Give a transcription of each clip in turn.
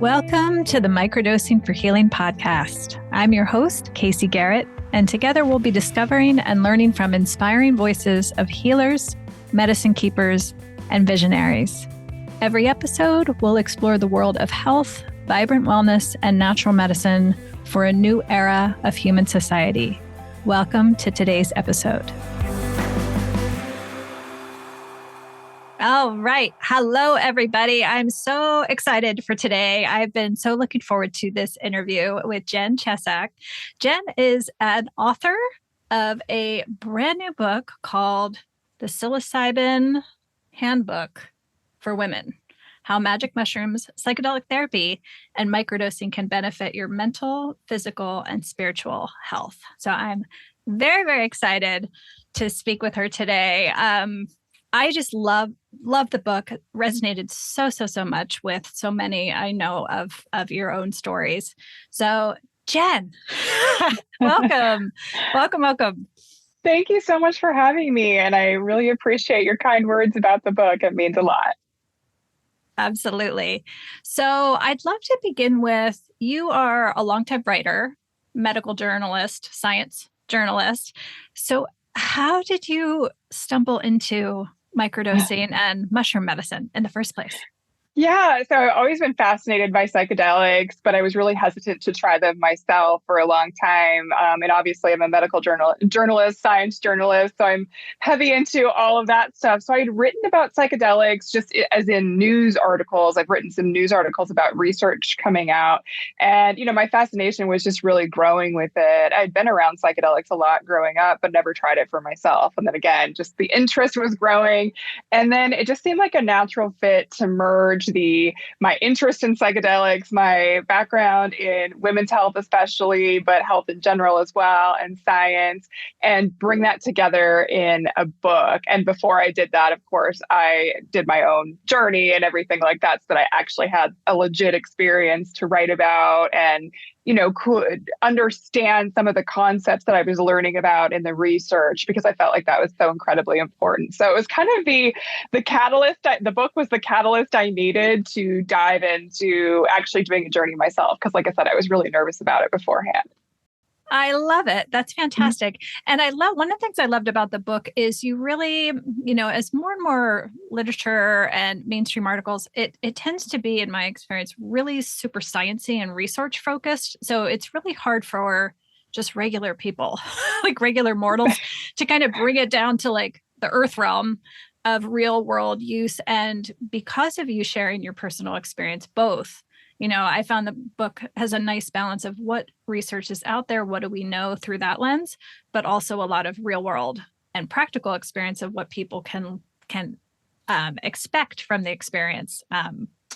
Welcome to the Microdosing for Healing podcast. I'm your host, Casey Garrett, and together we'll be discovering and learning from inspiring voices of healers, medicine keepers, and visionaries. Every episode, we'll explore the world of health, vibrant wellness, and natural medicine for a new era of human society. Welcome to today's episode. All right. Hello, everybody. I'm so excited for today. I've been so looking forward to this interview with Jen Chesak. Jen is an author of a brand new book called the Psilocybin Handbook for Women: How Magic Mushrooms, Psychedelic Therapy, and Microdosing Can Benefit Your Mental, Physical, and Spiritual Health. So I'm very, very excited to speak with her today. I just love the book. It resonated so much with so many I know of your own stories. So Jen, welcome. welcome. Thank you so much for having me. And I really appreciate your kind words about the book. It means a lot. Absolutely. So I'd love to begin with, you are a longtime writer, medical journalist, science journalist. So how did you stumble into microdosing and mushroom medicine in the first place? Yeah, so I've always been fascinated by psychedelics, but I was really hesitant to try them myself for a long time. And obviously, I'm a medical journalist, science journalist, so I'm heavy into all of that stuff. So I had written about psychedelics just as in news articles. I've written some news articles about research coming out. And, my fascination was just really growing with it. I'd been around psychedelics a lot growing up, but never tried it for myself. And then again, just the interest was growing. And then it just seemed like a natural fit to merge my interest in psychedelics, my background in women's health especially, but health in general as well, and science, and bring that together in a book. And before I did that, of course, I did my own journey and everything like that, so that I actually had a legit experience to write about and could understand some of the concepts that I was learning about in the research, because I felt like that was so incredibly important. So it was kind of the catalyst. The book was the catalyst I needed to dive into actually doing a journey myself. Because like I said, I was really nervous about it beforehand. I love it. That's fantastic. And one of the things I loved about the book is you really, as more and more literature and mainstream articles, it tends to be, in my experience, really super sciencey and research focused. So it's really hard for just regular people, like regular mortals, to kind of bring it down to like the earth realm of real world use. And because of you sharing your personal experience, both, I found the book has a nice balance of what research is out there, what do we know through that lens, but also a lot of real world and practical experience of what people can expect from the experience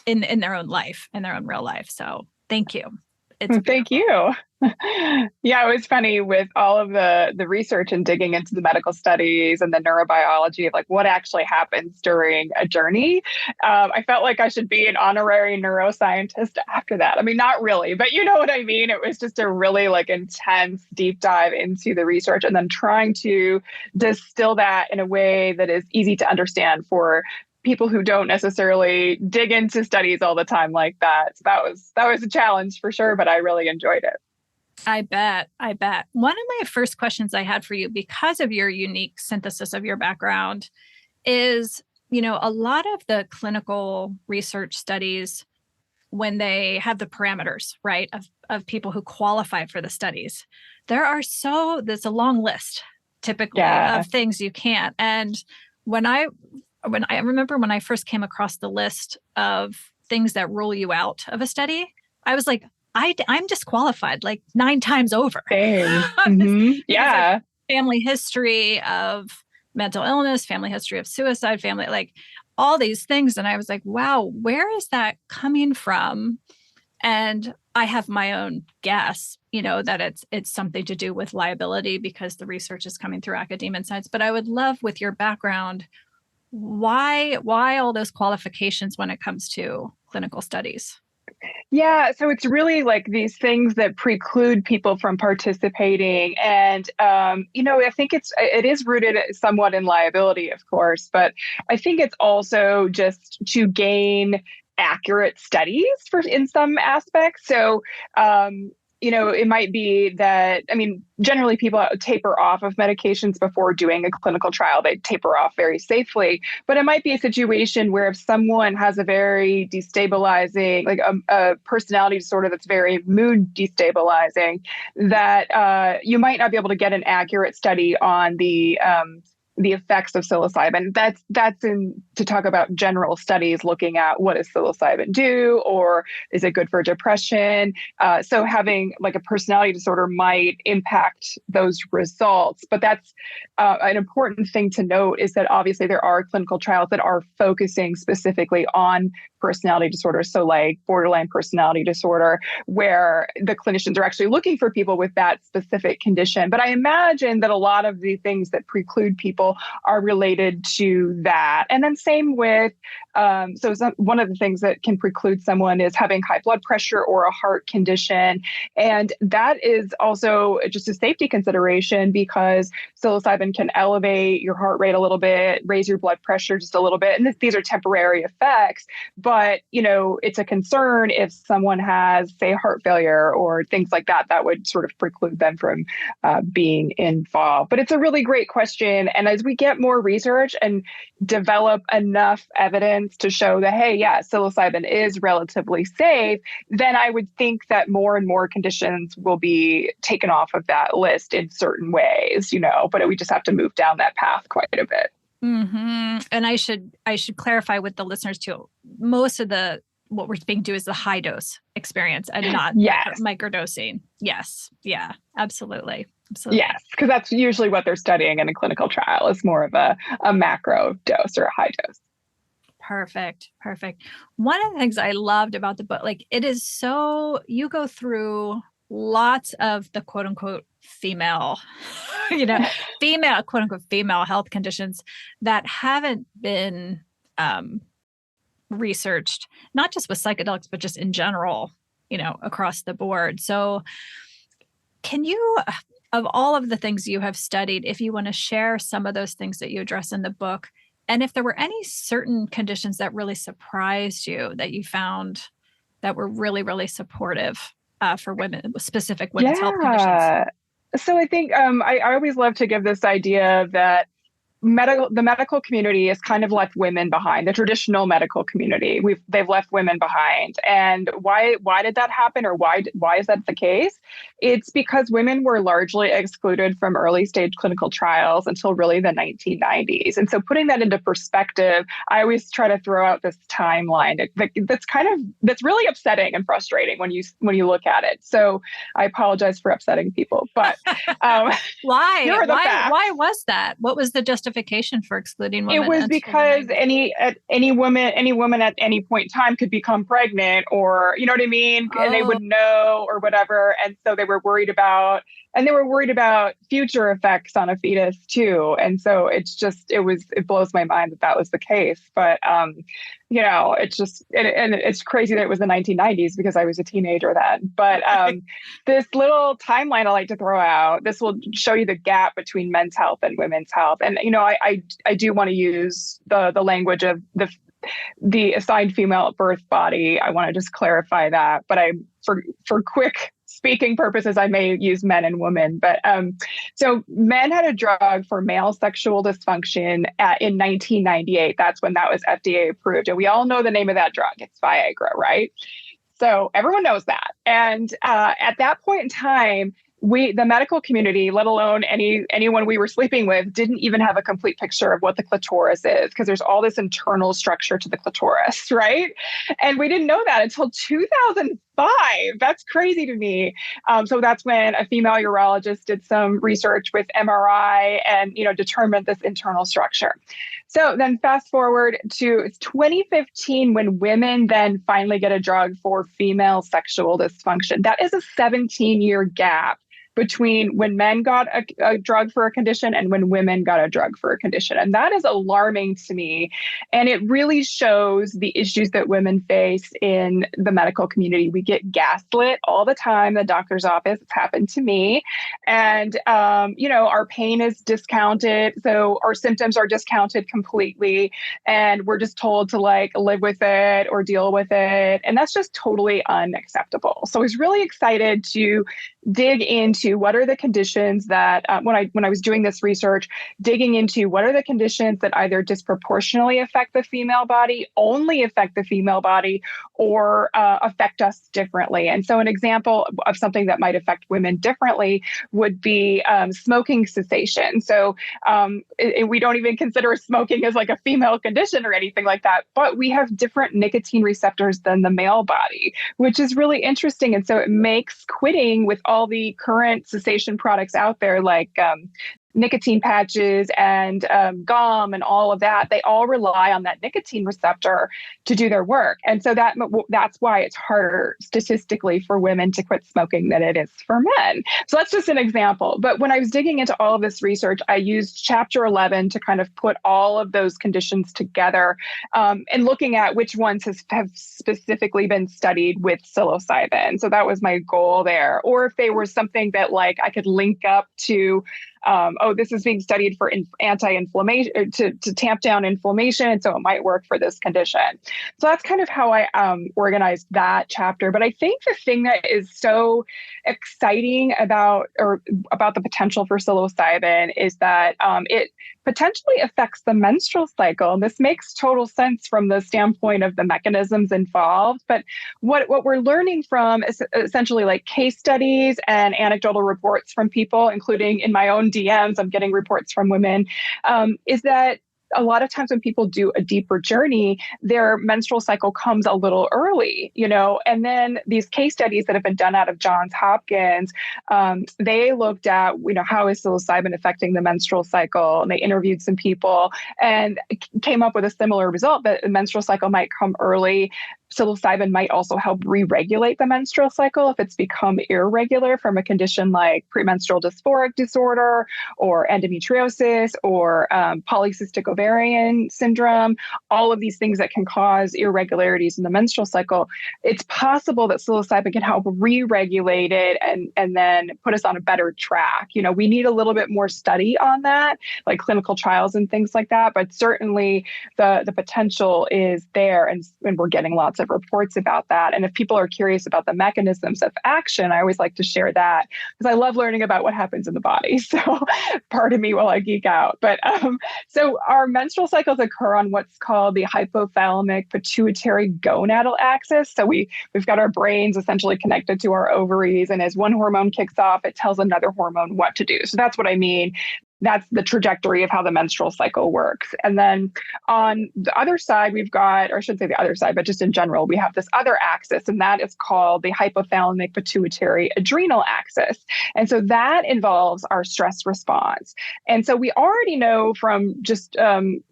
in their own life, in their own real life. So thank you. Thank you. Yeah, it was funny with all of the research and digging into the medical studies and the neurobiology of like what actually happens during a journey. I felt like I should be an honorary neuroscientist after that. I mean, not really, but you know what I mean? It was just a really like intense deep dive into the research and then trying to distill that in a way that is easy to understand for people who don't necessarily dig into studies all the time like that. So that was a challenge for sure, but I really enjoyed it. I bet. One of my first questions I had for you, because of your unique synthesis of your background, is, a lot of the clinical research studies, when they have the parameters, right, of people who qualify for the studies, there's a long list typically of things you can't. And when I remember when I first came across the list of things that rule you out of a study, I was like, I'm disqualified like 9 times over. Same. Mm-hmm. Yeah. Family history of mental illness, family history of suicide, family, like all these things. And I was like, wow, where is that coming from? And I have my own guess, that it's something to do with liability because the research is coming through academia and science. But I would love, with your background, why all those qualifications when it comes to clinical studies? Yeah, so it's really like these things that preclude people from participating. And, I think it is rooted somewhat in liability, of course, but I think it's also just to gain accurate studies for in some aspects. So, it might be that, I mean, generally people taper off of medications before doing a clinical trial. They taper off very safely, but it might be a situation where if someone has a very destabilizing, like a personality disorder that's very mood destabilizing, that you might not be able to get an accurate study on the effects of psilocybin. That's in to talk about general studies looking at what does psilocybin do, or is it good for depression? So having like a personality disorder might impact those results. But that's an important thing to note is that obviously there are clinical trials that are focusing specifically on personality disorders. So like borderline personality disorder, where the clinicians are actually looking for people with that specific condition. But I imagine that a lot of the things that preclude people are related to that. And then same with, one of the things that can preclude someone is having high blood pressure or a heart condition. And that is also just a safety consideration because psilocybin can elevate your heart rate a little bit, raise your blood pressure just a little bit. And these are temporary effects. But, it's a concern if someone has, say, heart failure or things like that, that would sort of preclude them from being involved. But it's a really great question. And as we get more research and develop enough evidence to show that, hey, yeah, psilocybin is relatively safe, then I would think that more and more conditions will be taken off of that list in certain ways, but we just have to move down that path quite a bit. Mm-hmm. And I should clarify with the listeners too. Most of what we're speaking to is the high dose experience and not microdosing. Yes. Yeah, absolutely. Yes, because that's usually what they're studying in a clinical trial is more of a macro dose or a high dose. Perfect. One of the things I loved about the book, like it is you go through lots of the quote unquote female, female, quote unquote, female health conditions that haven't been researched, not just with psychedelics, but just in general, across the board. So can you, of all of the things you have studied, if you want to share some of those things that you address in the book, and if there were any certain conditions that really surprised you that you found that were really, really supportive for women, specific women's health conditions? So I think I always love to give this idea that the medical community has kind of left women behind. The traditional medical community, they've left women behind. And why did that happen, or why is that the case? It's because women were largely excluded from early stage clinical trials until really the 1990s. And so putting that into perspective, I always try to throw out this timeline that's really upsetting and frustrating when you look at it. So I apologize for upsetting people, but why? Why was that? What was the justification for excluding women? It was because any woman at any point in time could become pregnant, or you know what I mean, and they wouldn't know or whatever, and so they were worried about future effects on a fetus too. And so it blows my mind that was the case. But it's crazy that it was the 1990s because I was a teenager then. But this little timeline I like to throw out, this will show you the gap between men's health and women's health. And I do want to use the language of the assigned female at birth body. I want to just clarify that, but for quick speaking purposes, I may use men and women. But so men had a drug for male sexual dysfunction in 1998. That's when that was FDA approved. And we all know the name of that drug. It's Viagra, right? So everyone knows that. And at that point in time, the medical community, let alone anyone we were sleeping with, didn't even have a complete picture of what the clitoris is, because there's all this internal structure to the clitoris, right? And we didn't know that until 2005. That's crazy to me. So that's when a female urologist did some research with MRI and determined this internal structure. So then fast forward to 2015, when women then finally get a drug for female sexual dysfunction. That is a 17-year gap between when men got a drug for a condition and when women got a drug for a condition. And that is alarming to me. And it really shows the issues that women face in the medical community. We get gaslit all the time in the doctor's office. It's happened to me. And, our pain is discounted. So our symptoms are discounted completely. And we're just told to like live with it or deal with it. And that's just totally unacceptable. So I was really excited to dig into what are the conditions that when I was doing this research, digging into what are the conditions that either disproportionately affect the female body, only affect the female body, or affect us differently. And so an example of something that might affect women differently would be smoking cessation. So we don't even consider smoking as like a female condition or anything like that, but we have different nicotine receptors than the male body, which is really interesting. And so it makes quitting with all the current cessation products out there, like nicotine patches and gum and all of that, they all rely on that nicotine receptor to do their work. And so that's why it's harder statistically for women to quit smoking than it is for men. So that's just an example. But when I was digging into all of this research, I used chapter 11 to kind of put all of those conditions together and looking at which ones have specifically been studied with psilocybin. So that was my goal there. Or if they were something that like I could link up to this is being studied for anti-inflammation to tamp down inflammation. So it might work for this condition. So that's kind of how I organized that chapter. But I think the thing that is so exciting about the potential for psilocybin is that it potentially affects the menstrual cycle. And this makes total sense from the standpoint of the mechanisms involved. But what we're learning from is essentially like case studies and anecdotal reports from people, including in my own DMs, I'm getting reports from women, is that a lot of times when people do a deeper journey, their menstrual cycle comes a little early, and then these case studies that have been done out of Johns Hopkins, they looked at, how is psilocybin affecting the menstrual cycle? And they interviewed some people and came up with a similar result that the menstrual cycle might come early. Psilocybin might also help re-regulate the menstrual cycle if it's become irregular from a condition like premenstrual dysphoric disorder or endometriosis or polycystic ovarian syndrome, all of these things that can cause irregularities in the menstrual cycle. It's possible that psilocybin can help re-regulate it and then put us on a better track. We need a little bit more study on that, like clinical trials and things like that, but certainly the potential is there, and we're getting lots of reports about that. And if people are curious about the mechanisms of action, I always like to share that because I love learning about what happens in the body. So pardon me while I geek out. But so our menstrual cycles occur on what's called the hypothalamic pituitary gonadal axis. So we've got our brains essentially connected to our ovaries. And as one hormone kicks off, it tells another hormone what to do. So that's what I mean. That's the trajectory of how the menstrual cycle works. And then on the other side, we've got, or I shouldn't say the other side, but just in general, we have this other axis, and that is called the hypothalamic pituitary adrenal axis. And so that involves our stress response. And so we already know from just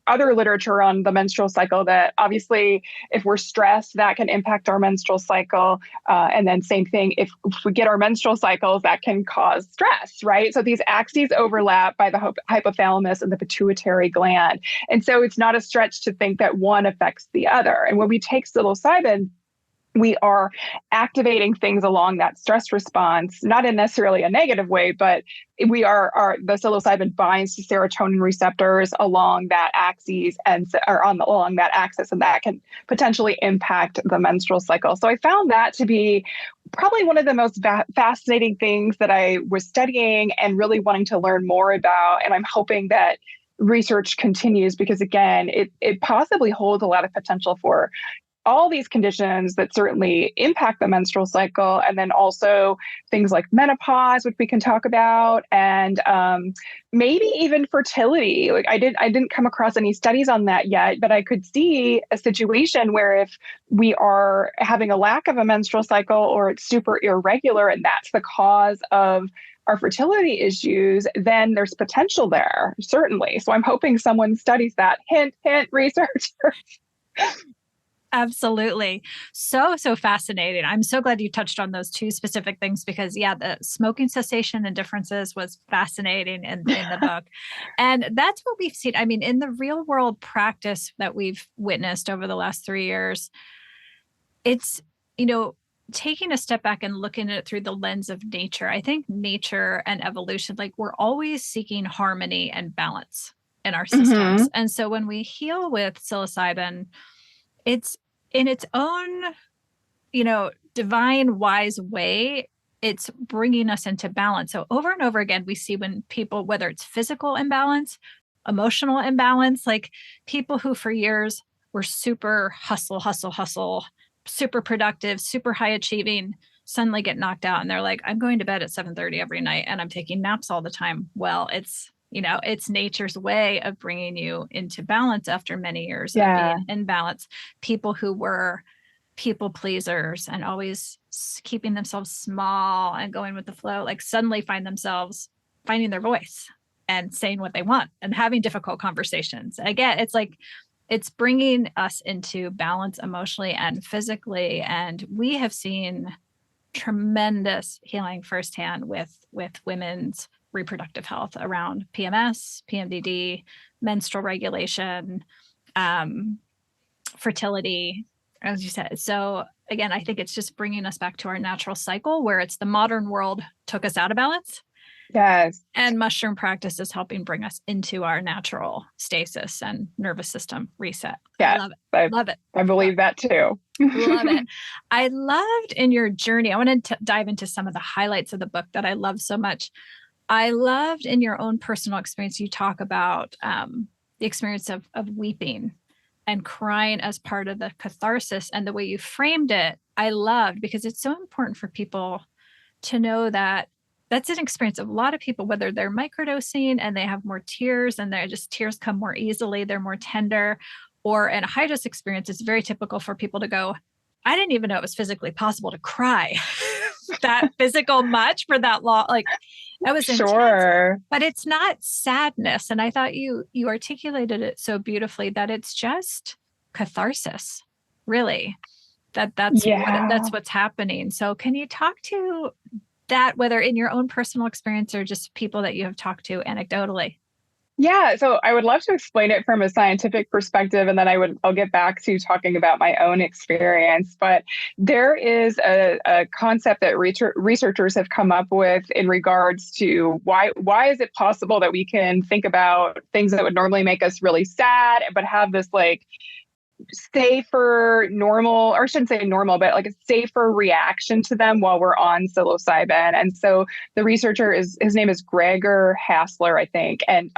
other literature on the menstrual cycle that obviously if we're stressed, that can impact our menstrual cycle. And then same thing, if we get our menstrual cycles, that can cause stress, right? So these axes overlap by the hypothalamus and the pituitary gland. And so it's not a stretch to think that one affects the other. And when we take psilocybin, we are activating things along that stress response, not in necessarily a negative way, but the psilocybin binds to serotonin receptors along that axis along that axis, and that can potentially impact the menstrual cycle. So I found that to be probably one of the most fascinating things that I was studying and really wanting to learn more about. And I'm hoping that research continues because, again, it possibly holds a lot of potential for all these conditions that certainly impact the menstrual cycle, and then also things like menopause, which we can talk about, and maybe even fertility. Like I didn't come across any studies on that yet, but I could see a situation where if we are having a lack of a menstrual cycle or it's super irregular, and that's the cause of our fertility issues, then there's potential there, certainly. So I'm hoping someone studies that. Hint, hint, researchers. Absolutely. So, so fascinating. I'm so glad you touched on those two specific things because, yeah, the smoking cessation and differences was fascinating in the book. And that's what we've seen. I mean, in the real world practice that we've witnessed over the last 3 years, it's, you know, taking a step back and looking at it through the lens of nature. I think nature and evolution, like we're always seeking harmony and balance in our systems. Hmm. And so when we heal with psilocybin, it's in its own, divine, wise way, it's bringing us into balance. So over and over again, we see when people, whether it's physical imbalance, emotional imbalance, like people who for years were super hustle, hustle, hustle, super productive, super high achieving, suddenly get knocked out and they're like, I'm going to bed at 7:30 every night and I'm taking naps all the time. Well, it's nature's way of bringing you into balance after many years of Yeah. being in balance. People who were people pleasers and always keeping themselves small and going with the flow, like suddenly find themselves finding their voice and saying what they want and having difficult conversations. Again, it's like it's bringing us into balance emotionally and physically. And we have seen tremendous healing firsthand with women's reproductive health around PMS, PMDD, menstrual regulation, um, fertility, as you said. So again, I think it's just bringing us back to our natural cycle where it's the modern world took us out of balance Yes. and mushroom practice is helping bring us into our natural stasis and nervous system reset. I Yes. love it. I, Love it. I believe that too. Love it. I loved in your journey. I wanted to dive into some of the highlights of the book that I love so much. I loved in your own personal experience, you talk about the experience of weeping and crying as part of the catharsis, and the way you framed it, I loved because it's so important for people to know that that's an experience of a lot of people, whether they're microdosing and they have more tears and they're just tears come more easily, they're more tender, or in a high dose experience, it's very typical for people to go, I didn't even know it was physically possible to cry that physical much for that long. Like that was intense, Sure. but it's not sadness. And I thought you articulated it so beautifully that it's just catharsis, really. That's Yeah. what's happening. So can you talk to that, whether in your own personal experience or just people that you have talked to anecdotally? Yeah, so I would love to explain it from a scientific perspective, and then I'll get back to talking about my own experience. But there is a concept that researchers have come up with in regards to why is it possible that we can think about things that would normally make us really sad, but have this like safer, normal, or I shouldn't say normal, but like a safer reaction to them while we're on psilocybin. And so the researcher his name is Gregor Hassler, I think, and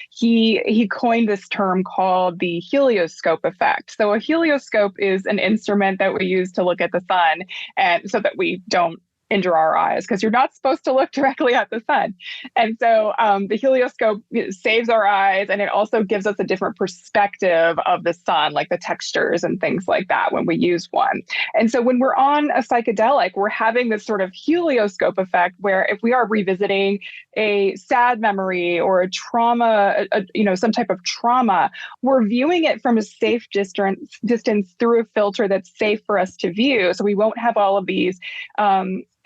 he coined this term called the helioscope effect. So a helioscope is an instrument that we use to look at the sun, and so that we don't injure our eyes because you're not supposed to look directly at the sun. And so the helioscope saves our eyes, and it also gives us a different perspective of the sun, like the textures and things like that when we use one. And so when we're on a psychedelic, we're having this sort of helioscope effect where if we are revisiting a sad memory or a trauma, some type of trauma, we're viewing it from a safe distance through a filter that's safe for us to view. So we won't have all of these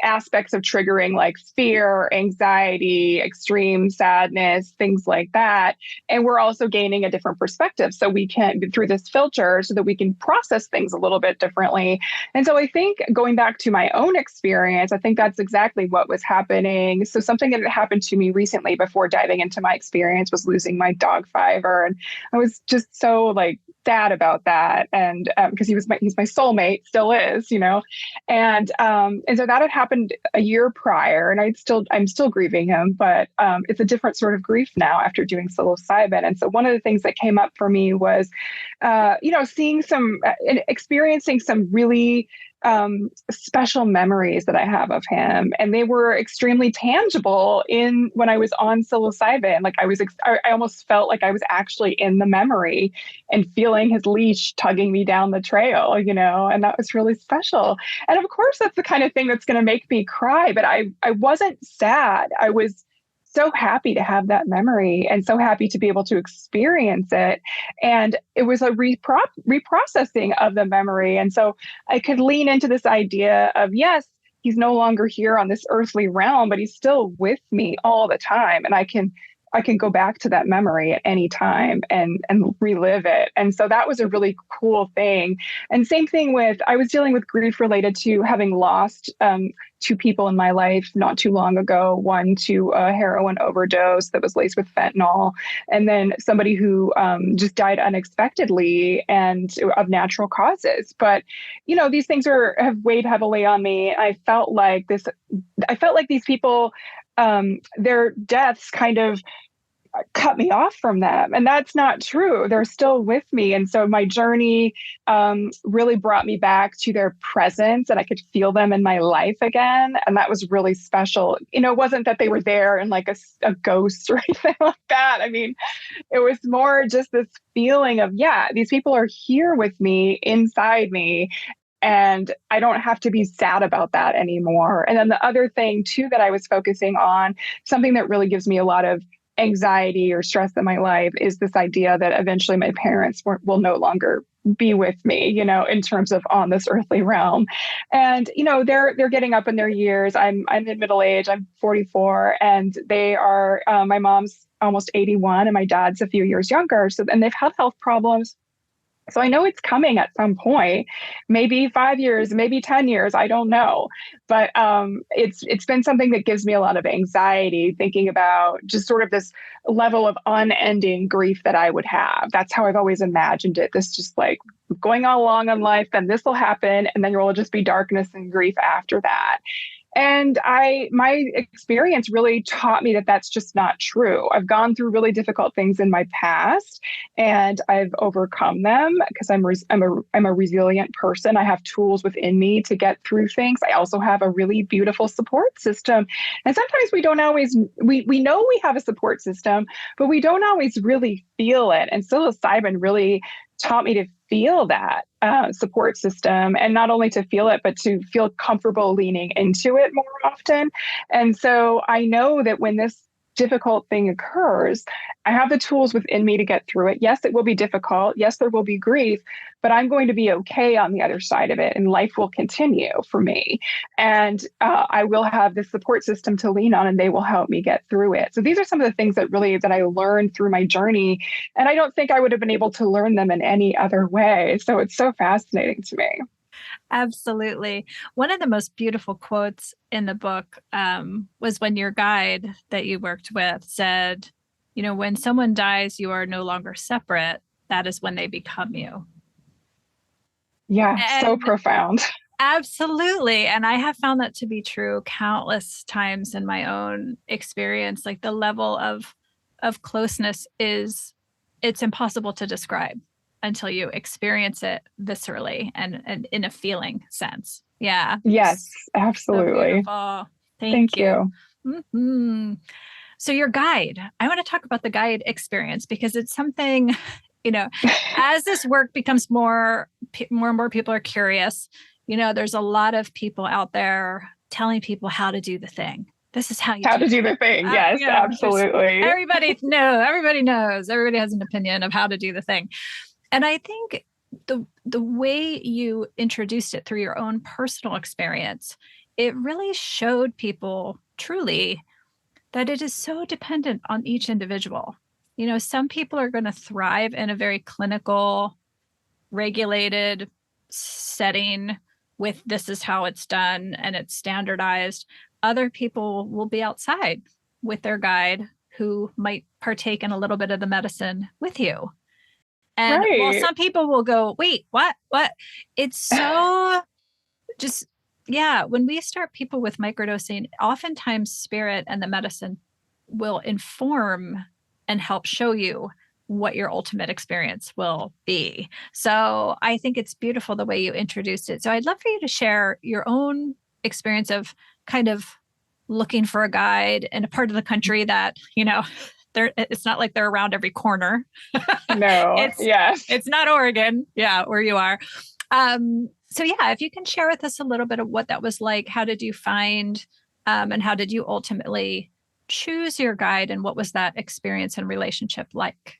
aspects of triggering like fear, anxiety, extreme sadness, things like that. And we're also gaining a different perspective. So we can, through this filter, so that we can process things a little bit differently. And so I think going back to my own experience, I think that's exactly what was happening. So something that happened to me recently before diving into my experience was losing my dog Fiver. And I was just so like sad about that. And because he's my soulmate, still is, and so that had happened a year prior, and I'm still grieving him, but it's a different sort of grief now after doing psilocybin. And so one of the things that came up for me was, seeing experiencing some really special memories that I have of him, and they were extremely tangible in when I was on psilocybin. Like I almost felt like I was actually in the memory and feeling his leash tugging me down the trail, and that was really special. And of course, that's the kind of thing that's going to make me cry. But I wasn't sad. I was so happy to have that memory and so happy to be able to experience it. And it was a reprocessing of the memory. And so I could lean into this idea of, yes, he's no longer here on this earthly realm, but he's still with me all the time. And I can go back to that memory at any time and relive it. And so that was a really cool thing. And same thing with, I was dealing with grief related to having lost two people in my life not too long ago, one to a heroin overdose that was laced with fentanyl, and then somebody who just died unexpectedly and of natural causes. But, these things have weighed heavily on me. I felt like these people, their deaths kind of cut me off from them. And that's not true. They're still with me. And so my journey really brought me back to their presence, and I could feel them in my life again. And that was really special. It wasn't that they were there and like a ghost or anything like that. I mean, it was more just this feeling of, yeah, these people are here with me, inside me. And I don't have to be sad about that anymore. And then the other thing too that I was focusing on, something that really gives me a lot of anxiety or stress in my life, is this idea that eventually my parents will no longer be with me, in terms of on this earthly realm. And, they're getting up in their years. I'm in middle age. I'm 44, and they are, my mom's almost 81 and my dad's a few years younger. So, and they've had health problems. So I know it's coming at some point, maybe 5 years, maybe 10 years. I don't know. But it's been something that gives me a lot of anxiety, thinking about just sort of this level of unending grief that I would have. That's how I've always imagined it. This just like going all along in life, then this will happen. And then there will just be darkness and grief after that. And my experience really taught me that that's just not true. I've gone through really difficult things in my past, and I've overcome them because I'm a resilient person. I have tools within me to get through things. I also have a really beautiful support system. And sometimes we don't always, we know we have a support system, but we don't always really feel it. And psilocybin really taught me to feel that support system, and not only to feel it, but to feel comfortable leaning into it more often. And so I know that when this difficult thing occurs, I have the tools within me to get through it. Yes, it will be difficult. Yes, there will be grief, but I'm going to be okay on the other side of it, and life will continue for me. And I will have the support system to lean on, and they will help me get through it. So these are some of the things that I learned through my journey, and I don't think I would have been able to learn them in any other way. So it's so fascinating to me. Absolutely. One of the most beautiful quotes in the book was when your guide that you worked with said, when someone dies, you are no longer separate. That is when they become you. Yeah, so And profound. absolutely. And I have found that to be true countless times in my own experience. Like the level of closeness it's impossible to describe until you experience it viscerally and in a feeling sense. Yeah. Yes, So absolutely. beautiful. Thank Thank you. you. Mhm. So your guide, I want to talk about the guide experience because it's something, as this work becomes more and more people are curious, there's a lot of people out there telling people how to do the thing. This is how you How do to do it. the thing. Yes, absolutely. Everybody knows, everybody has an opinion of how to do the thing. And I think the way you introduced it through your own personal experience, it really showed people truly that it is so dependent on each individual. Some people are going to thrive in a very clinical, regulated setting with this is how it's done and it's standardized. Other people will be outside with their guide who might partake in a little bit of the medicine with you. And while Right. some people will go, wait, what? It's so just, yeah, when we start people with microdosing, oftentimes spirit and the medicine will inform and help show you what your ultimate experience will be. So I think it's beautiful the way you introduced it. So I'd love for you to share your own experience of kind of looking for a guide in a part of the country that, it's not like they're around every corner. No, it's yes. it's not Oregon, yeah, where you are. So yeah, if you can share with us a little bit of what that was like, how did you find, and how did you ultimately choose your guide, and what was that experience and relationship like?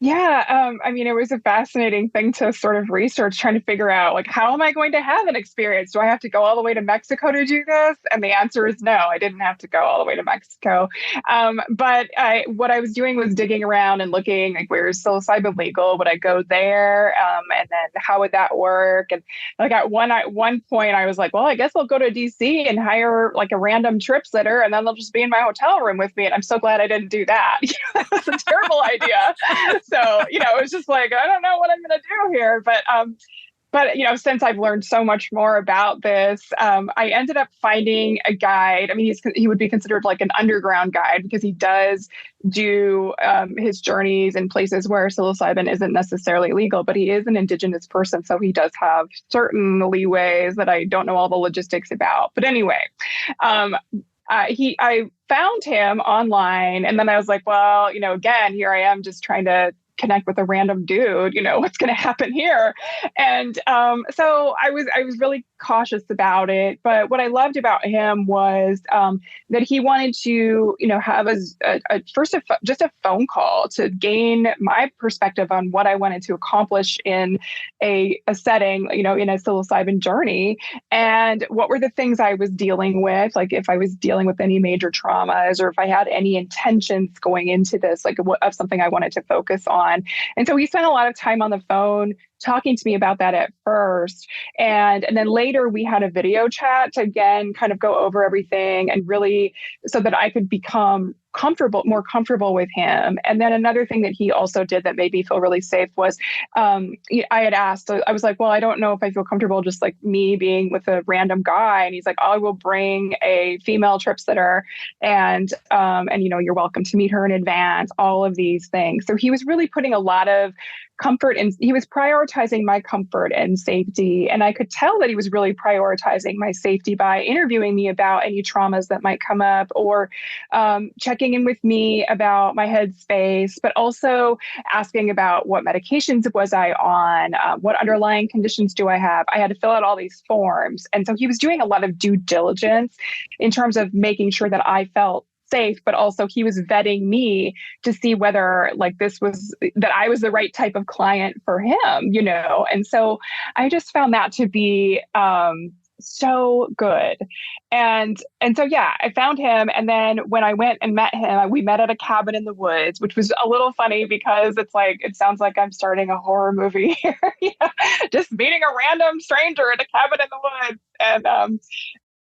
Yeah, I mean, it was a fascinating thing to sort of research, trying to figure out like, how am I going to have an experience? Do I have to go all the way to Mexico to do this? And the answer is no, I didn't have to go all the way to Mexico. What I was doing was digging around and looking like, where is psilocybin legal? Would I go there? And then how would that work? And like at one point, I was like, well, I guess I'll go to DC and hire like a random trip sitter, and then they'll just be in my hotel room with me. And I'm so glad I didn't do that. That was a terrible idea. So, it was just like, I don't know what I'm going to do here. But since I've learned so much more about this, I ended up finding a guide. I mean, he would be considered like an underground guide because he does do his journeys in places where psilocybin isn't necessarily legal, but he is an indigenous person. So he does have certain leeways that I don't know all the logistics about. But anyway, I found him online, and then I was like, well, again, here I am just trying to connect with a random dude, what's going to happen here? And so I was really cautious about it. But what I loved about him was that he wanted to, have just a phone call to gain my perspective on what I wanted to accomplish in a setting, in a psilocybin journey, and what were the things I was dealing with, like if I was dealing with any major traumas, or if I had any intentions going into this, like of something I wanted to focus on. And so we spent a lot of time on the phone talking to me about that at first. And then later we had a video chat to again kind of go over everything, and really so that I could become more comfortable with him. And then another thing that he also did that made me feel really safe was I had asked, I was like, well, I don't know if I feel comfortable just like me being with a random guy. And he's like, I will bring a female trip sitter, and you're welcome to meet her in advance, all of these things. So he was really putting a lot of comfort, and he was prioritizing my comfort and safety. And I could tell that he was really prioritizing my safety by interviewing me about any traumas that might come up, or checking in with me about my headspace, but also asking about what medications was I on, what underlying conditions do I have. I had to fill out all these forms. And so he was doing a lot of due diligence in terms of making sure that I felt safe, but also he was vetting me to see whether that I was the right type of client for him, And so I just found that to be so good. And so, yeah, I found him. And then when I went and met him, we met at a cabin in the woods, which was a little funny because it sounds like I'm starting a horror movie here, just meeting a random stranger at a cabin in the woods. And,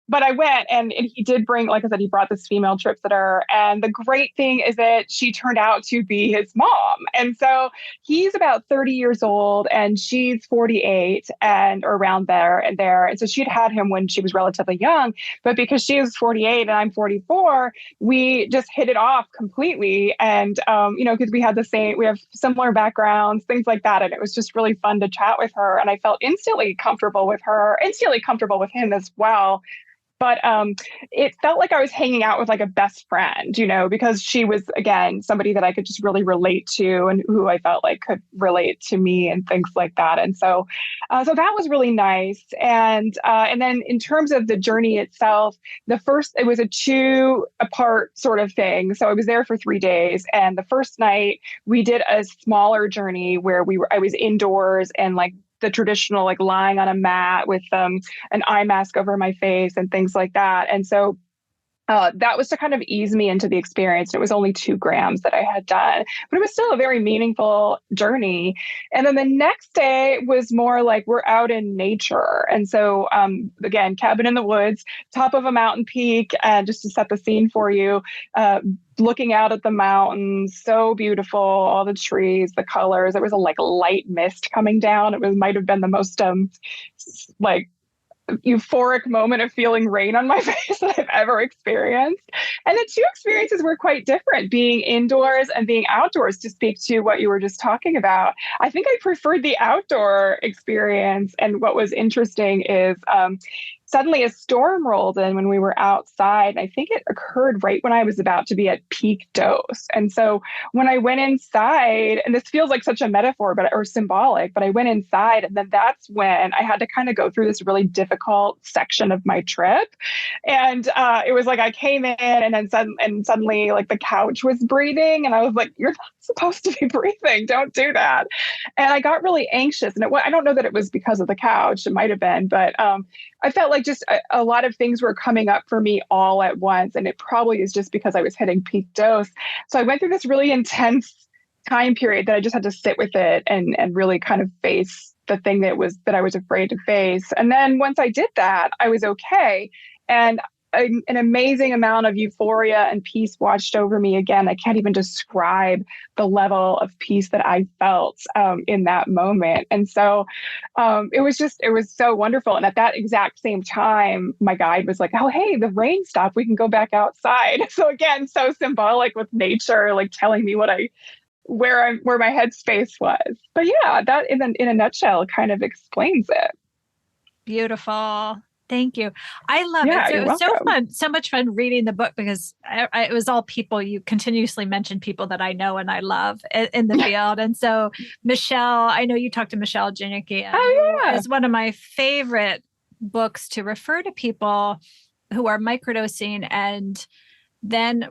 but I went, and he did bring, like I said, he brought this female trip sitter. And the great thing is that she turned out to be his mom. And so he's about 30 years old and she's 48 or around there. And so she'd had him when she was relatively young. But because she was 48 and I'm 44, we just hit it off completely. And, because we have similar backgrounds, things like that. And it was just really fun to chat with her. And I felt instantly comfortable with her, instantly comfortable with him as well. But it felt like I was hanging out with like a best friend, because she was, again, somebody that I could just really relate to and who I felt like could relate to me and things like that. And so that was really nice. And then in terms of the journey itself, it was a 2-part sort of thing. So I was there for 3 days. And the first night we did a smaller journey where I was indoors and like the traditional, like lying on a mat with an eye mask over my face and things like that. And so that was to kind of ease me into the experience. It was only 2 grams that I had done, but it was still a very meaningful journey. And then the next day was more like we're out in nature. And so, again, cabin in the woods, top of a mountain peak, and just to set the scene for you, looking out at the mountains, so beautiful, all the trees, the colors. There was a light mist coming down. Might have been the most euphoric moment of feeling rain on my face that I've ever experienced. And the 2 experiences were quite different, being indoors and being outdoors, to speak to what you were just talking about. I think I preferred the outdoor experience. And what was interesting is suddenly a storm rolled in when we were outside. I think it occurred right when I was about to be at peak dose. And so when I went inside, and this feels like such a metaphor, but or symbolic, but I went inside, and then that's when I had to kind of go through this really difficult section of my trip. And it was like I came in, and then suddenly like the couch was breathing, and I was like, "You're not supposed to be breathing. Don't do that." And I got really anxious, and I don't know that it was because of the couch. It might have been, but I felt like just a lot of things were coming up for me all at once, and it probably is just because I was hitting peak dose. So I went through this really intense time period that I just had to sit with it and really kind of face the thing that I was afraid to face. And then once I did that, I was okay. And an amazing amount of euphoria and peace washed over me again. I can't even describe the level of peace that I felt in that moment. And so it was so wonderful. And at that exact same time, my guide was like, "Oh, hey, the rain stopped. We can go back outside." So again, so symbolic with nature, like telling me where my headspace was. But yeah, that in a nutshell kind of explains it. Beautiful. Thank you. I love it. Yeah, So you're it was so welcome. fun, so much fun reading the book because it was all people. You continuously mentioned people that I know and I love in the field. And so Michelle, I know you talked to Michelle Janicki, Oh who yeah. is one of my favorite books to refer to people who are microdosing and then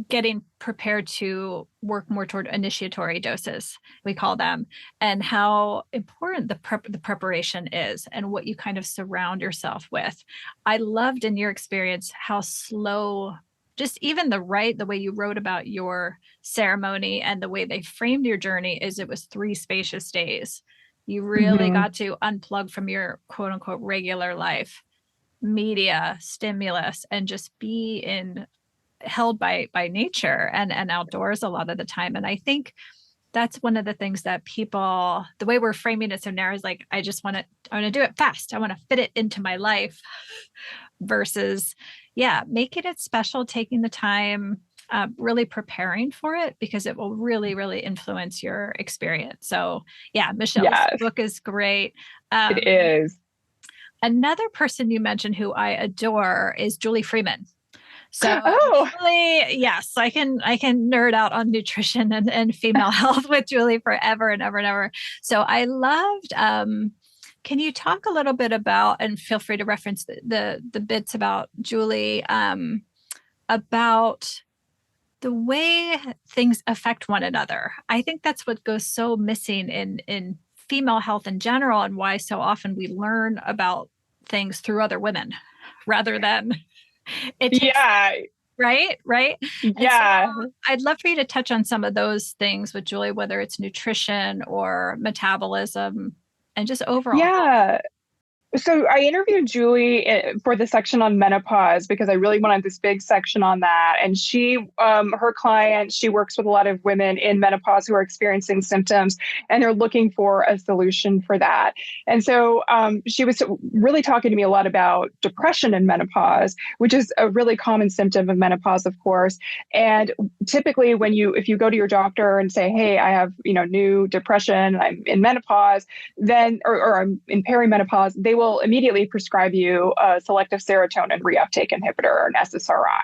getting prepared to work more toward initiatory doses, we call them, and how important the preparation is and what you kind of surround yourself with. I loved in your experience how slow, just even the way you wrote about your ceremony and the way they framed your journey is it was 3 spacious days. You really Hmm. got to unplug from your quote unquote regular life, media, stimulus, and just be in held by nature and outdoors a lot of the time. And I think that's one of the things that people, the way we're framing it so narrow is like, I want to do it fast. I want to fit it into my life versus, yeah, making it special, taking the time, really preparing for it because it will really, really influence your experience. So yeah, Michelle's Yes, book is great. it Um, is. Another person you mentioned who I adore is Julie Freeman. So Oh, Julie, yes, I can nerd out on nutrition and female health with Julie forever and ever and ever. So I loved can you talk a little bit about and feel free to reference the bits about Julie about the way things affect one another. I think that's what goes so missing in female health in general and why so often we learn about things through other women rather than it takes yeah, right. And so yeah, I'd love for you to touch on some of those things with Julie, whether it's nutrition or metabolism and just overall health. yeah. So I interviewed Julie for the section on menopause because I really wanted this big section on that. And her client, she works with a lot of women in menopause who are experiencing symptoms, and they're looking for a solution for that. And so she was really talking to me a lot about depression in menopause, which is a really common symptom of menopause, of course. And typically, if you go to your doctor and say, "Hey, I have new depression, I'm in menopause," then or I'm in perimenopause, they will immediately prescribe you a selective serotonin reuptake inhibitor or an SSRI.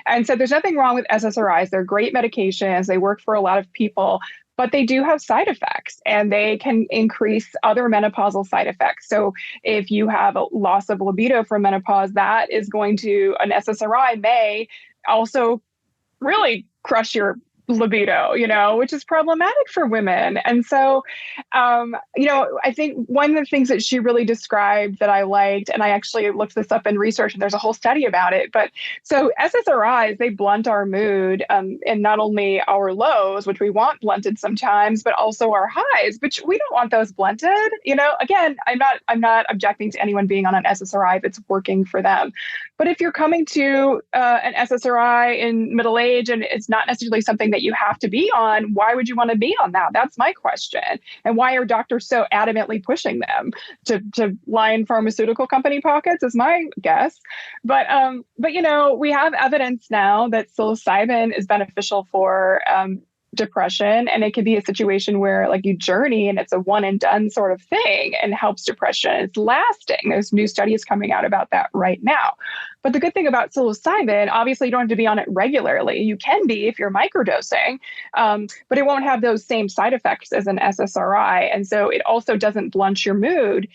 And so there's nothing wrong with SSRIs. They're great medications. They work for a lot of people, but they do have side effects and they can increase other menopausal side effects. So if you have a loss of libido from menopause, an SSRI may also really crush your libido, which is problematic for women. And so, I think one of the things that she really described that I liked, and I actually looked this up in research, and there's a whole study about it. But so SSRIs, they blunt our mood, and not only our lows, which we want blunted sometimes, but also our highs, which we don't want those blunted. Again, I'm not objecting to anyone being on an SSRI if it's working for them. But if you're coming to an SSRI in middle age and it's not necessarily something that you have to be on, why would you want to be on that? That's my question. And why are doctors so adamantly pushing them to line pharmaceutical company pockets is my guess. But we have evidence now that psilocybin is beneficial for depression. And it could be a situation where like you journey and it's a one and done sort of thing and helps depression. It's lasting. There's new studies coming out about that right now. But the good thing about psilocybin, obviously you don't have to be on it regularly. You can be if you're microdosing, but it won't have those same side effects as an SSRI. And so it also doesn't blunt your mood.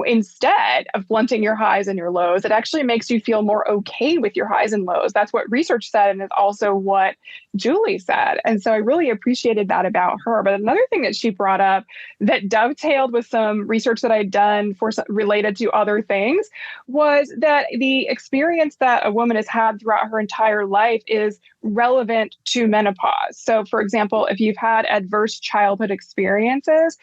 Instead of blunting your highs and your lows, it actually makes you feel more okay with your highs and lows. That's what research said, and it's also what Julie said. And so I really appreciated that about her. But another thing that she brought up that dovetailed with some research that I'd done for related to other things was that the experience that a woman has had throughout her entire life is relevant to menopause. So, for example, if you've had adverse childhood experiences,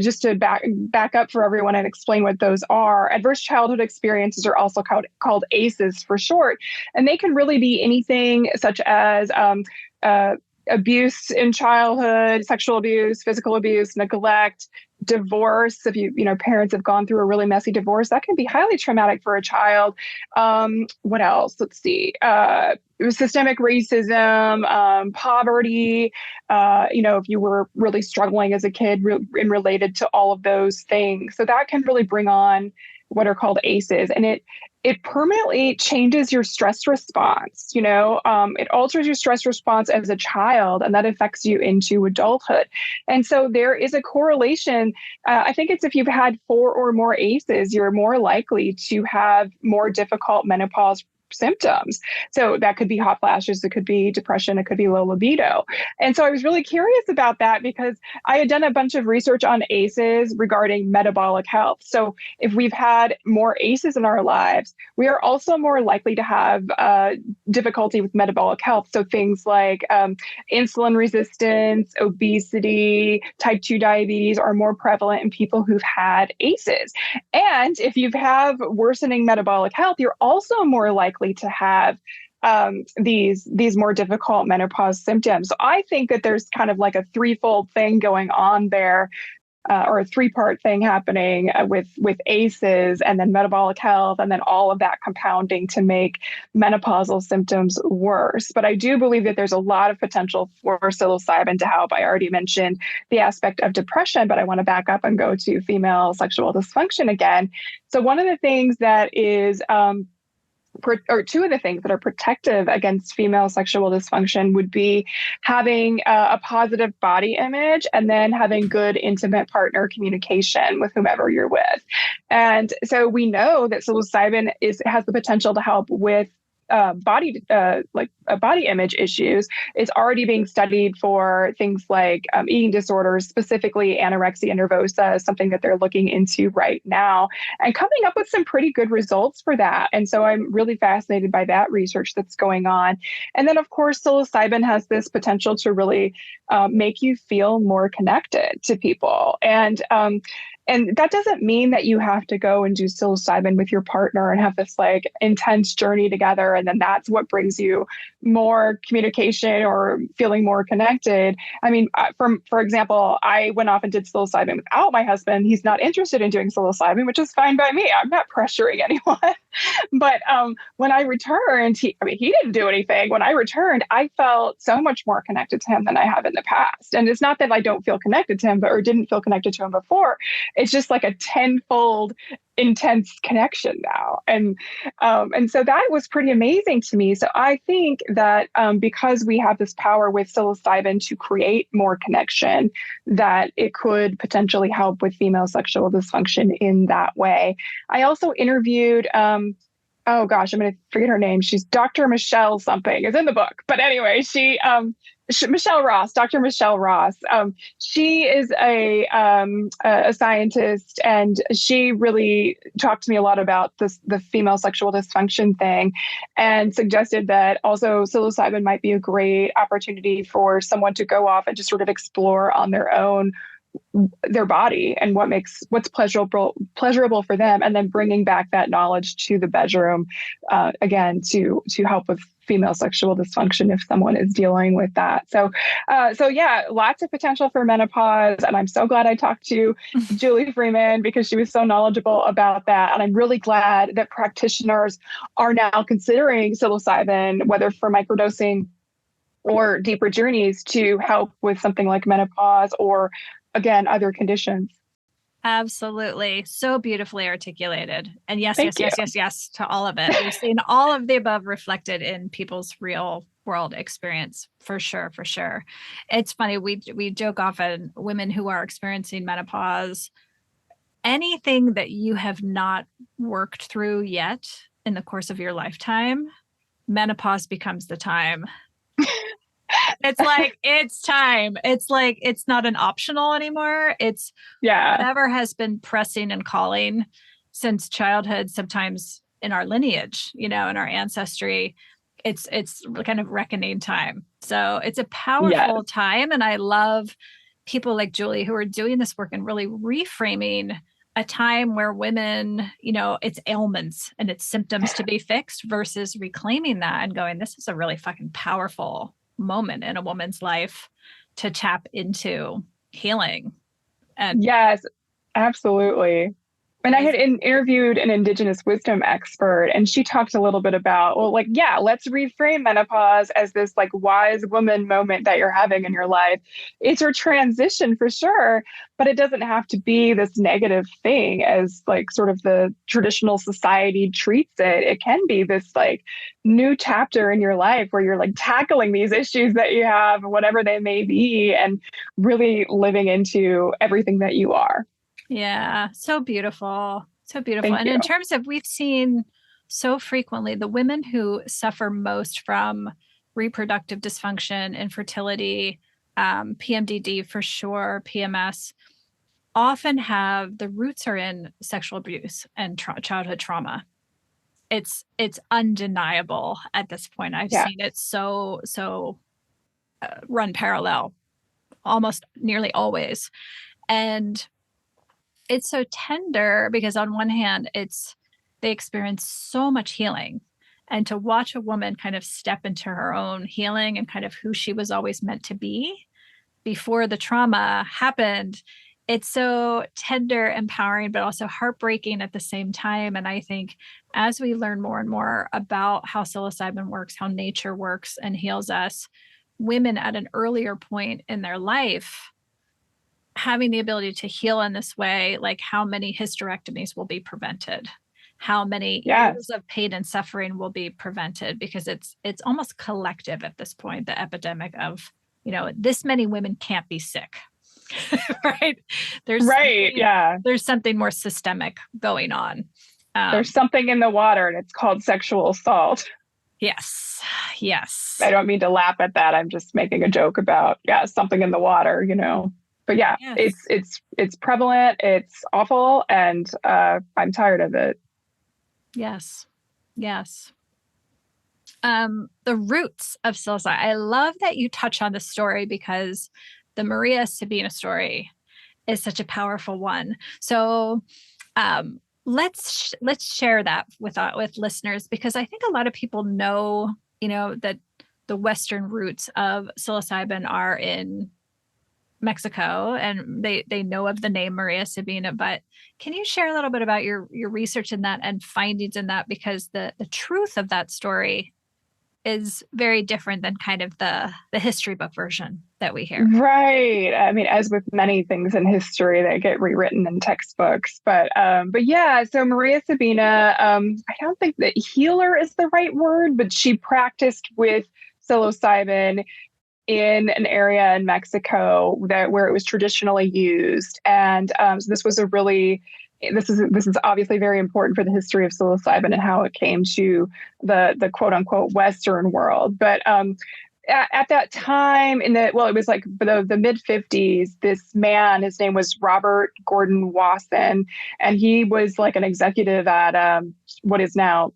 just to back up for everyone and explain what those are, adverse childhood experiences are also called ACEs for short, and they can really be anything such as abuse in childhood, sexual abuse, physical abuse, neglect, divorce. If parents have gone through a really messy divorce, that can be highly traumatic for a child. What else? Let's see. Systemic racism, poverty, if you were really struggling as a kid and related to all of those things. So that can really bring on what are called ACEs. And it permanently changes your stress response. It alters your stress response as a child, and that affects you into adulthood. And so there is a correlation. I think it's if you've had 4 or more ACEs, you're more likely to have more difficult menopause symptoms. So that could be hot flashes, it could be depression, it could be low libido. And so I was really curious about that because I had done a bunch of research on ACEs regarding metabolic health. So if we've had more ACEs in our lives, we are also more likely to have difficulty with metabolic health. So things like insulin resistance, obesity, type 2 diabetes are more prevalent in people who've had ACEs. And if you have worsening metabolic health, you're also more likely to have these more difficult menopause symptoms. So I think that there's kind of like a threefold thing going on there, or a 3-part thing happening with ACEs and then metabolic health, and then all of that compounding to make menopausal symptoms worse. But I do believe that there's a lot of potential for psilocybin to help. I already mentioned the aspect of depression, but I want to back up and go to female sexual dysfunction again. So one of the things that is or 2 of the things that are protective against female sexual dysfunction would be having a positive body image and then having good intimate partner communication with whomever you're with. And so we know that psilocybin has the potential to help with body image issues. It's already being studied for things like eating disorders, specifically anorexia nervosa, something that they're looking into right now and coming up with some pretty good results for that. And so I'm really fascinated by that research that's going on. And then, of course, psilocybin has this potential to really make you feel more connected to people. And that doesn't mean that you have to go and do psilocybin with your partner and have this like intense journey together. And then that's what brings you more communication or feeling more connected. I mean, for example, I went off and did psilocybin without my husband. He's not interested in doing psilocybin, which is fine by me. I'm not pressuring anyone. But when I returned, he didn't do anything. When I returned, I felt so much more connected to him than I have in the past. And it's not that I don't feel connected to him, or didn't feel connected to him before. It's just like a tenfold intense connection now. And so that was pretty amazing to me. So I think that because we have this power with psilocybin to create more connection, that it could potentially help with female sexual dysfunction in that way. I also interviewed oh gosh, I'm going to forget her name. She's Dr. Michelle something. It's in the book. But anyway, Michelle Ross, Dr. Michelle Ross. She is a scientist, and she really talked to me a lot about the female sexual dysfunction thing, and suggested that also psilocybin might be a great opportunity for someone to go off and just sort of explore on their own their body and what's pleasurable for them, and then bringing back that knowledge to the bedroom again to help with female sexual dysfunction if someone is dealing with that. So yeah, lots of potential for menopause, and I'm so glad I talked to Julie Freeman because she was so knowledgeable about that. And I'm really glad that practitioners are now considering psilocybin, whether for microdosing or deeper journeys to help with something like menopause or, again, other conditions. Absolutely. So beautifully articulated. And yes, Thank yes, you. yes, yes, yes to all of it. We've seen all of the above reflected in people's real world experience for sure, for sure. It's funny, we joke often, women who are experiencing menopause, anything that you have not worked through yet in the course of your lifetime, menopause becomes the time. It's like, it's time. It's like, it's not an optional anymore. It's Yeah. whatever has been pressing and calling since childhood, sometimes in our lineage, in our ancestry. It's kind of reckoning time. So it's a Yes. powerful time. And I love people like Julie who are doing this work and really reframing a time where women, it's ailments and it's symptoms to be fixed versus reclaiming that and going, this is a really fucking powerful moment in a woman's life to tap into healing. And Yes, absolutely. And I had amazing. interviewed an Indigenous wisdom expert, and she talked a little bit about, well, like, yeah, let's reframe menopause as this like wise woman moment that you're having in your life. It's your transition for sure, but it doesn't have to be this negative thing as like sort of the traditional society treats it. It can be this like new chapter in your life where you're like tackling these issues that you have, whatever they may be, and really living into everything that you are. Yeah, so beautiful. So beautiful. Thank And you. in terms of, we've seen so frequently the women who suffer most from reproductive dysfunction, infertility, PMDD for sure, PMS, often have the roots are in sexual abuse and childhood trauma. It's undeniable at this point. I've Yeah. seen it run parallel almost nearly always. And it's so tender because on one hand, they experience so much healing. And to watch a woman kind of step into her own healing and kind of who she was always meant to be before the trauma happened, it's so tender, empowering, but also heartbreaking at the same time. And I think as we learn more and more about how psilocybin works, how nature works and heals us, women at an earlier point in their life having the ability to heal in this way, like how many hysterectomies will be prevented, how many Yes. years of pain and suffering will be prevented, because it's almost collective at this point, the epidemic of, this many women can't be sick. Right? Right. Yeah. There's something more systemic going on. There's something in the water and it's called sexual assault. Yes. Yes. I don't mean to laugh at that. I'm just making a joke about, yeah, something in the water. But yeah, Yes. it's prevalent, it's awful, and I'm tired of it. Yes. Yes. The roots of psilocybin. I love that you touch on the story because the Maria Sabina story is such a powerful one. So let's share that with listeners, because I think a lot of people know, that the Western roots of psilocybin are in Mexico, and they know of the name Maria Sabina. But can you share a little bit about your research in that and findings in that? Because the truth of that story is very different than kind of the history book version that we hear. Right. I mean, as with many things in history that get rewritten in textbooks, but yeah. So Maria Sabina, I don't think that healer is the right word, but she practiced with psilocybin in an area in Mexico where it was traditionally used, and so this is obviously very important for the history of psilocybin and how it came to the quote unquote Western world. But at that time it was like the mid 50s, this man, his name was Robert Gordon Wasson, and he was like an executive at what is now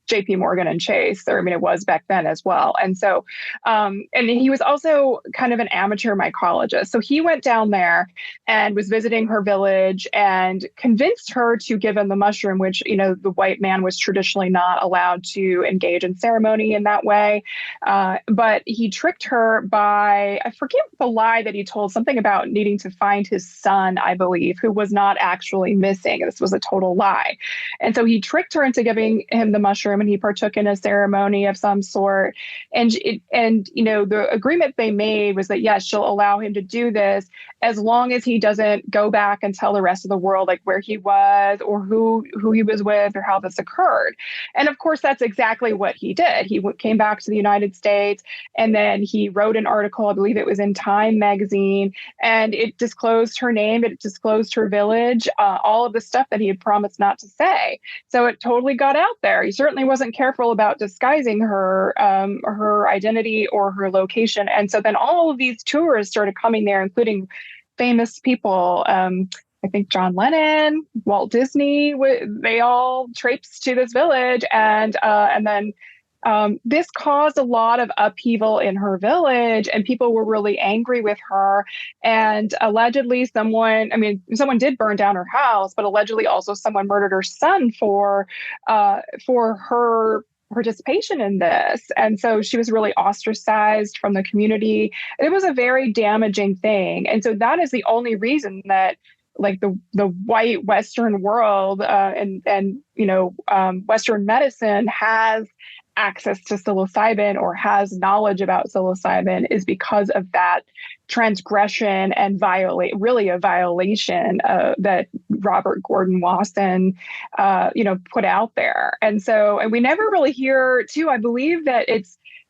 JP Morgan and Chase, or I mean, it was back then as well. And so, and he was also kind of an amateur mycologist. So he went down there and was visiting her village and convinced her to give him the mushroom, which, the white man was traditionally not allowed to engage in ceremony in that way. But he tricked her by, I forget the lie that he told, something about needing to find his son, I believe, who was not actually missing. This was a total lie. And so he tricked her into giving him the mushroom. And and he partook in a ceremony of some sort. And the agreement they made was that, yes, she'll allow him to do this as long as he doesn't go back and tell the rest of the world like where he was or who he was with or how this occurred. And of course, that's exactly what he did. He came back to the United States, and then he wrote an article, I believe it was in Time magazine, and it disclosed her name, it disclosed her village, all of the stuff that he had promised not to say. So it totally got out there. He certainly wasn't careful about disguising her identity or her location. And so then all of these tourists started coming there, including famous people. I think John Lennon, Walt Disney, they all traipsed to this village, and then this caused a lot of upheaval in her village, and people were really angry with her. And allegedly, someone did burn down her house, but allegedly also someone murdered her son for her participation in this. And so she was really ostracized from the community. It was a very damaging thing. And so that is the only reason that like the white Western world and Western medicine has access to psilocybin or has knowledge about psilocybin is because of that transgression and a violation that Robert Gordon Wasson, put out there. And we never really hear too, I believe that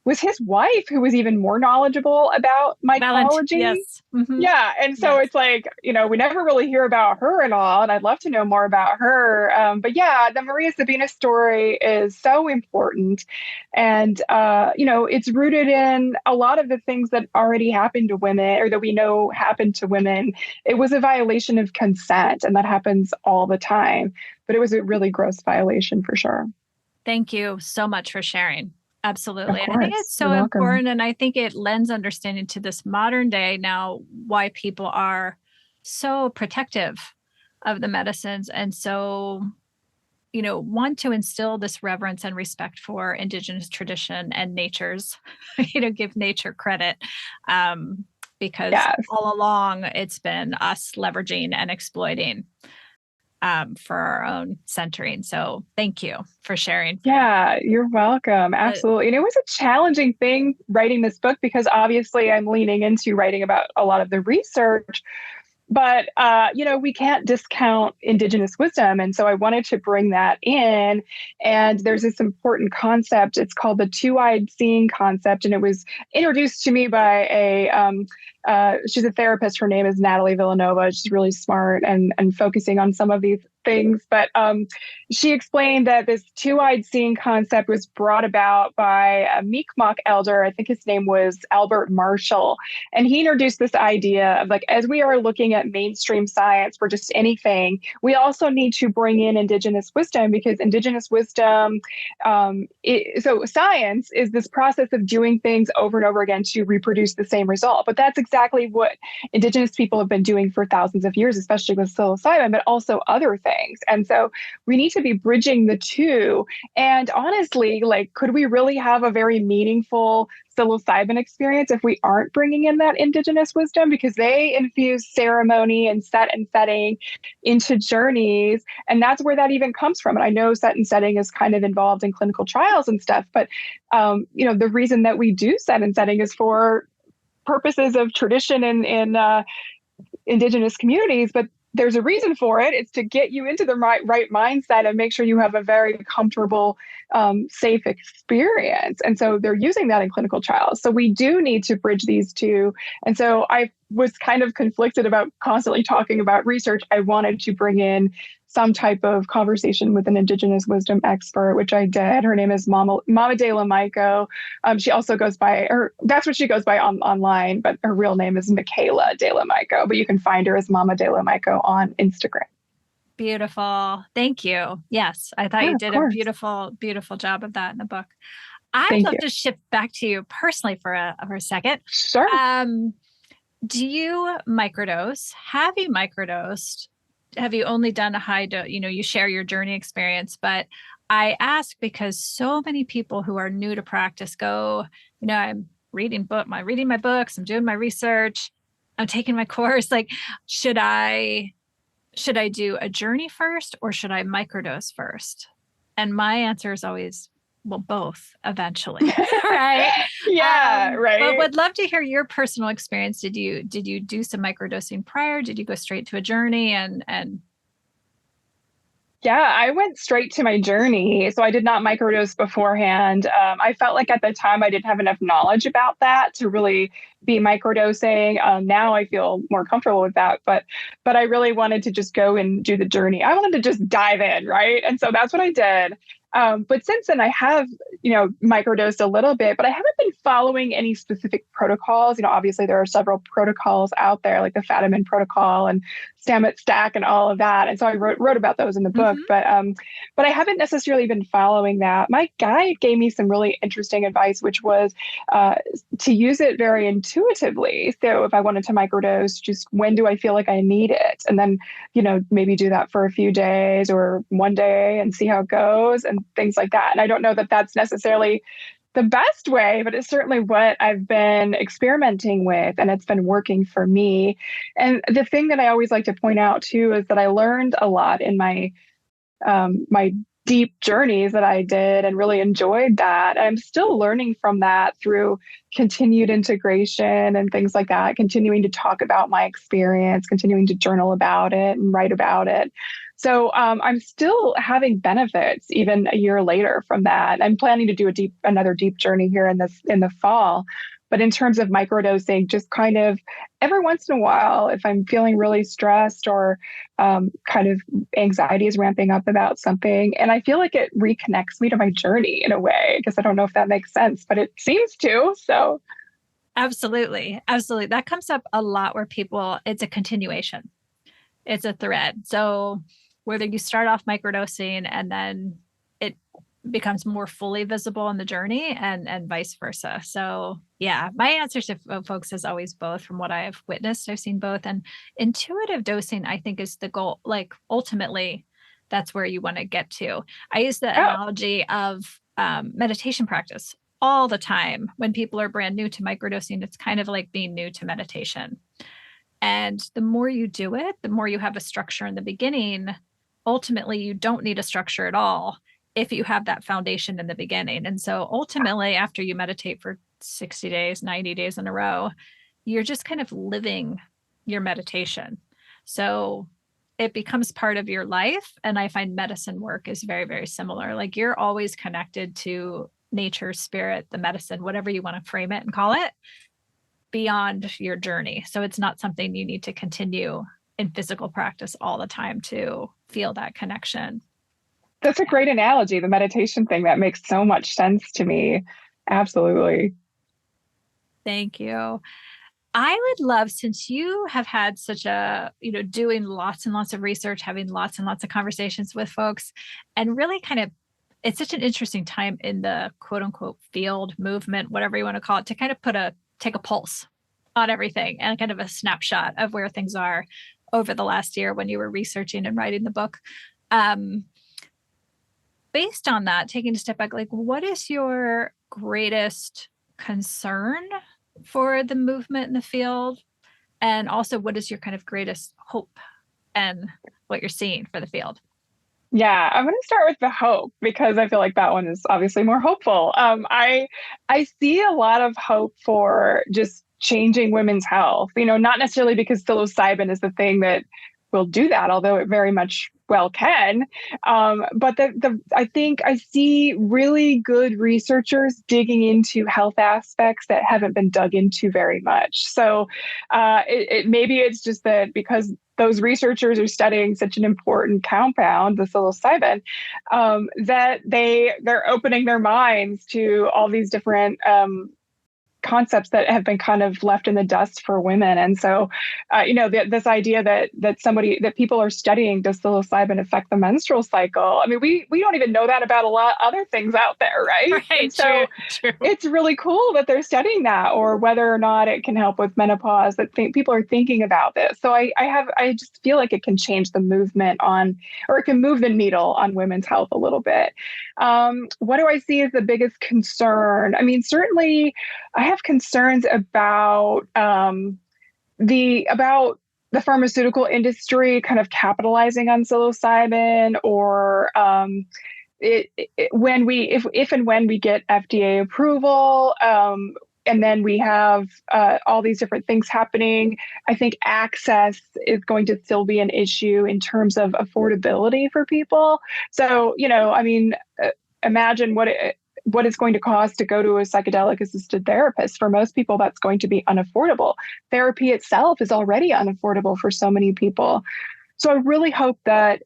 was his wife who was even more knowledgeable about mycology. Yes. Mm-hmm. Yeah. And so It's like, we never really hear about her at all. And I'd love to know more about her. But yeah, the Maria Sabina story is so important. And, it's rooted in a lot of the things that already happened to women or that we know happened to women. It was a violation of consent, and that happens all the time. But it was a really gross violation for sure. Thank you so much for sharing. Absolutely. Of And I think course. it's so You're welcome. important. And I think it lends understanding to this modern day now, why people are so protective of the medicines. And so, want to instill this reverence and respect for Indigenous tradition and nature's, give nature credit. Because Yes. all along it's been us leveraging and exploiting for our own centering. So thank you for sharing. Yeah, you're welcome. Absolutely. And it was a challenging thing writing this book because obviously I'm leaning into writing about a lot of the research, but, we can't discount Indigenous wisdom. And so I wanted to bring that in. And there's this important concept. It's called the two-eyed seeing concept. And it was introduced to me by she's a therapist. Her name is Natalie Villanova. She's really smart and focusing on some of these things. But she explained that this two-eyed seeing concept was brought about by a Mi'kmaq elder. I think his name was Albert Marshall. And he introduced this idea of like, as we are looking at mainstream science for just anything, we also need to bring in Indigenous wisdom, because Indigenous wisdom, so science is this process of doing things over and over again to reproduce the same result. But that's exactly what Indigenous people have been doing for thousands of years, especially with psilocybin, but also other things. And so we need to be bridging the two. And honestly, like, could we really have a very meaningful psilocybin experience if we aren't bringing in that Indigenous wisdom? Because they infuse ceremony and setting into journeys. And that's where that even comes from. And I know set and setting is kind of involved in clinical trials and stuff, but the reason that we do set and setting is for purposes of tradition in Indigenous communities, but there's a reason for it. It's to get you into the right mindset and make sure you have a very comfortable, safe experience. And so they're using that in clinical trials. So we do need to bridge these two. And so I was kind of conflicted about constantly talking about research. I wanted to bring in some type of conversation with an Indigenous wisdom expert, which I did. Her name is Mama de la Maiko. She also goes by, or that's what she goes by online, but her real name is Michaela de la Maiko, but you can find her as Mama de la Maiko on Instagram. Beautiful. Thank you. Yes, I thought you did a beautiful, beautiful job of that in the book. I'd love to shift back to you personally for a second. Sure. Do you microdose? Have you microdosed? Have you only done a high dose? You share your journey experience, but I ask because so many people who are new to practice go, I'm reading my books, I'm doing my research, I'm taking my course. Like, should I do a journey first or should I microdose first? And my answer is always well, both eventually, right? Yeah, But right. would love to hear your personal experience. Did you do some microdosing prior? Did you go straight to a journey and Yeah, I went straight to my journey. So I did not microdose beforehand. I felt like at the time I didn't have enough knowledge about that to really be microdosing. Now I feel more comfortable with that, but I really wanted to just go and do the journey. I wanted to just dive in, right? And so that's what I did. But since then, I have, microdosed a little bit, but I haven't been following any specific protocols. Obviously there are several protocols out there, like the Fadiman protocol and Stamets stack and all of that. And so I wrote about those in the book, Mhm. but I haven't necessarily been following that. My guide gave me some really interesting advice, which was uh, to use it very intuitively. So if I wanted to microdose, just when do I feel like I need it? And then, maybe do that for a few days or one day and see how it goes and things like that. And I don't know that that's necessarily the best way, but it's certainly what I've been experimenting with, and it's been working for me. And the thing that I always like to point out too is that I learned a lot in my deep journeys that I did and really enjoyed that. I'm still learning from that through continued integration and things like that, continuing to talk about my experience, continuing to journal about it and write about it. So I'm still having benefits even a year later from that. I'm planning to do another deep journey here in the fall. But in terms of microdosing, just kind of every once in a while, if I'm feeling really stressed or kind of anxiety is ramping up about something. And I feel like it reconnects me to my journey in a way. I guess I don't know if that makes sense, but it seems to. So, Absolutely. Absolutely. That comes up a lot where people, it's a continuation. It's a thread. So whether you start off microdosing and then it becomes more fully visible in the journey and vice versa. So yeah, my answer to folks is always both. From what I've witnessed, I've seen both. And intuitive dosing, I think, is the goal. Like ultimately, that's where you want to get to. I use the oh, analogy of meditation practice all the time. When people are brand new to microdosing, it's kind of like being new to meditation. And the more you do it, the more you have a structure in the beginning. Ultimately, you don't need a structure at all if you have that foundation in the beginning. And so ultimately, after you meditate for 60 days, 90 days in a row, you're just kind of living your meditation. So it becomes part of your life. And I find medicine work is very, very similar. Like you're always connected to nature, spirit, the medicine, whatever you want to frame it and call it, beyond your journey. So it's not something you need to continue in physical practice all the time to feel that connection. that's a great analogy. The meditation thing, that makes so much sense to me. Absolutely. Thank you. I would love, since you have had such a, doing lots and lots of research, having lots and lots of conversations with folks, and really kind of, it's such an interesting time in the quote unquote field movement, whatever you want to call it, to kind of take a pulse on everything and kind of a snapshot of where things are over the last year when you were researching and writing the book. Um, Based on that, taking a step back, like what is your greatest concern for the movement in the field? And also, what is your kind of greatest hope and what you're seeing for the field? Yeah, I'm going to start with the hope because I feel like that one is obviously more hopeful. I see a lot of hope for just changing women's health. Not necessarily because psilocybin is the thing that will do that, although it very much well can. But I think I see really good researchers digging into health aspects that haven't been dug into very much. So maybe it's just that because those researchers are studying such an important compound, the psilocybin, that they're opening their minds to all these different concepts that have been kind of left in the dust for women. And so, this idea that people are studying, does psilocybin affect the menstrual cycle? I mean, we don't even know that about a lot of other things out there, right? Right, And true, so true. it's really cool that they're studying that, or whether or not it can help with menopause. People are thinking about this. So I just feel like it can change the movement on, or it can move the needle on women's health a little bit. What do I see as the biggest concern? I mean, certainly I have concerns about the pharmaceutical industry kind of capitalizing on psilocybin, or if and when we get FDA approval, and then we have all these different things happening, I think access is going to still be an issue in terms of affordability for people. So, I mean, imagine what it's going to cost to go to a psychedelic assisted therapist. For most people, that's going to be unaffordable. Therapy itself is already unaffordable for so many people. So I really hope that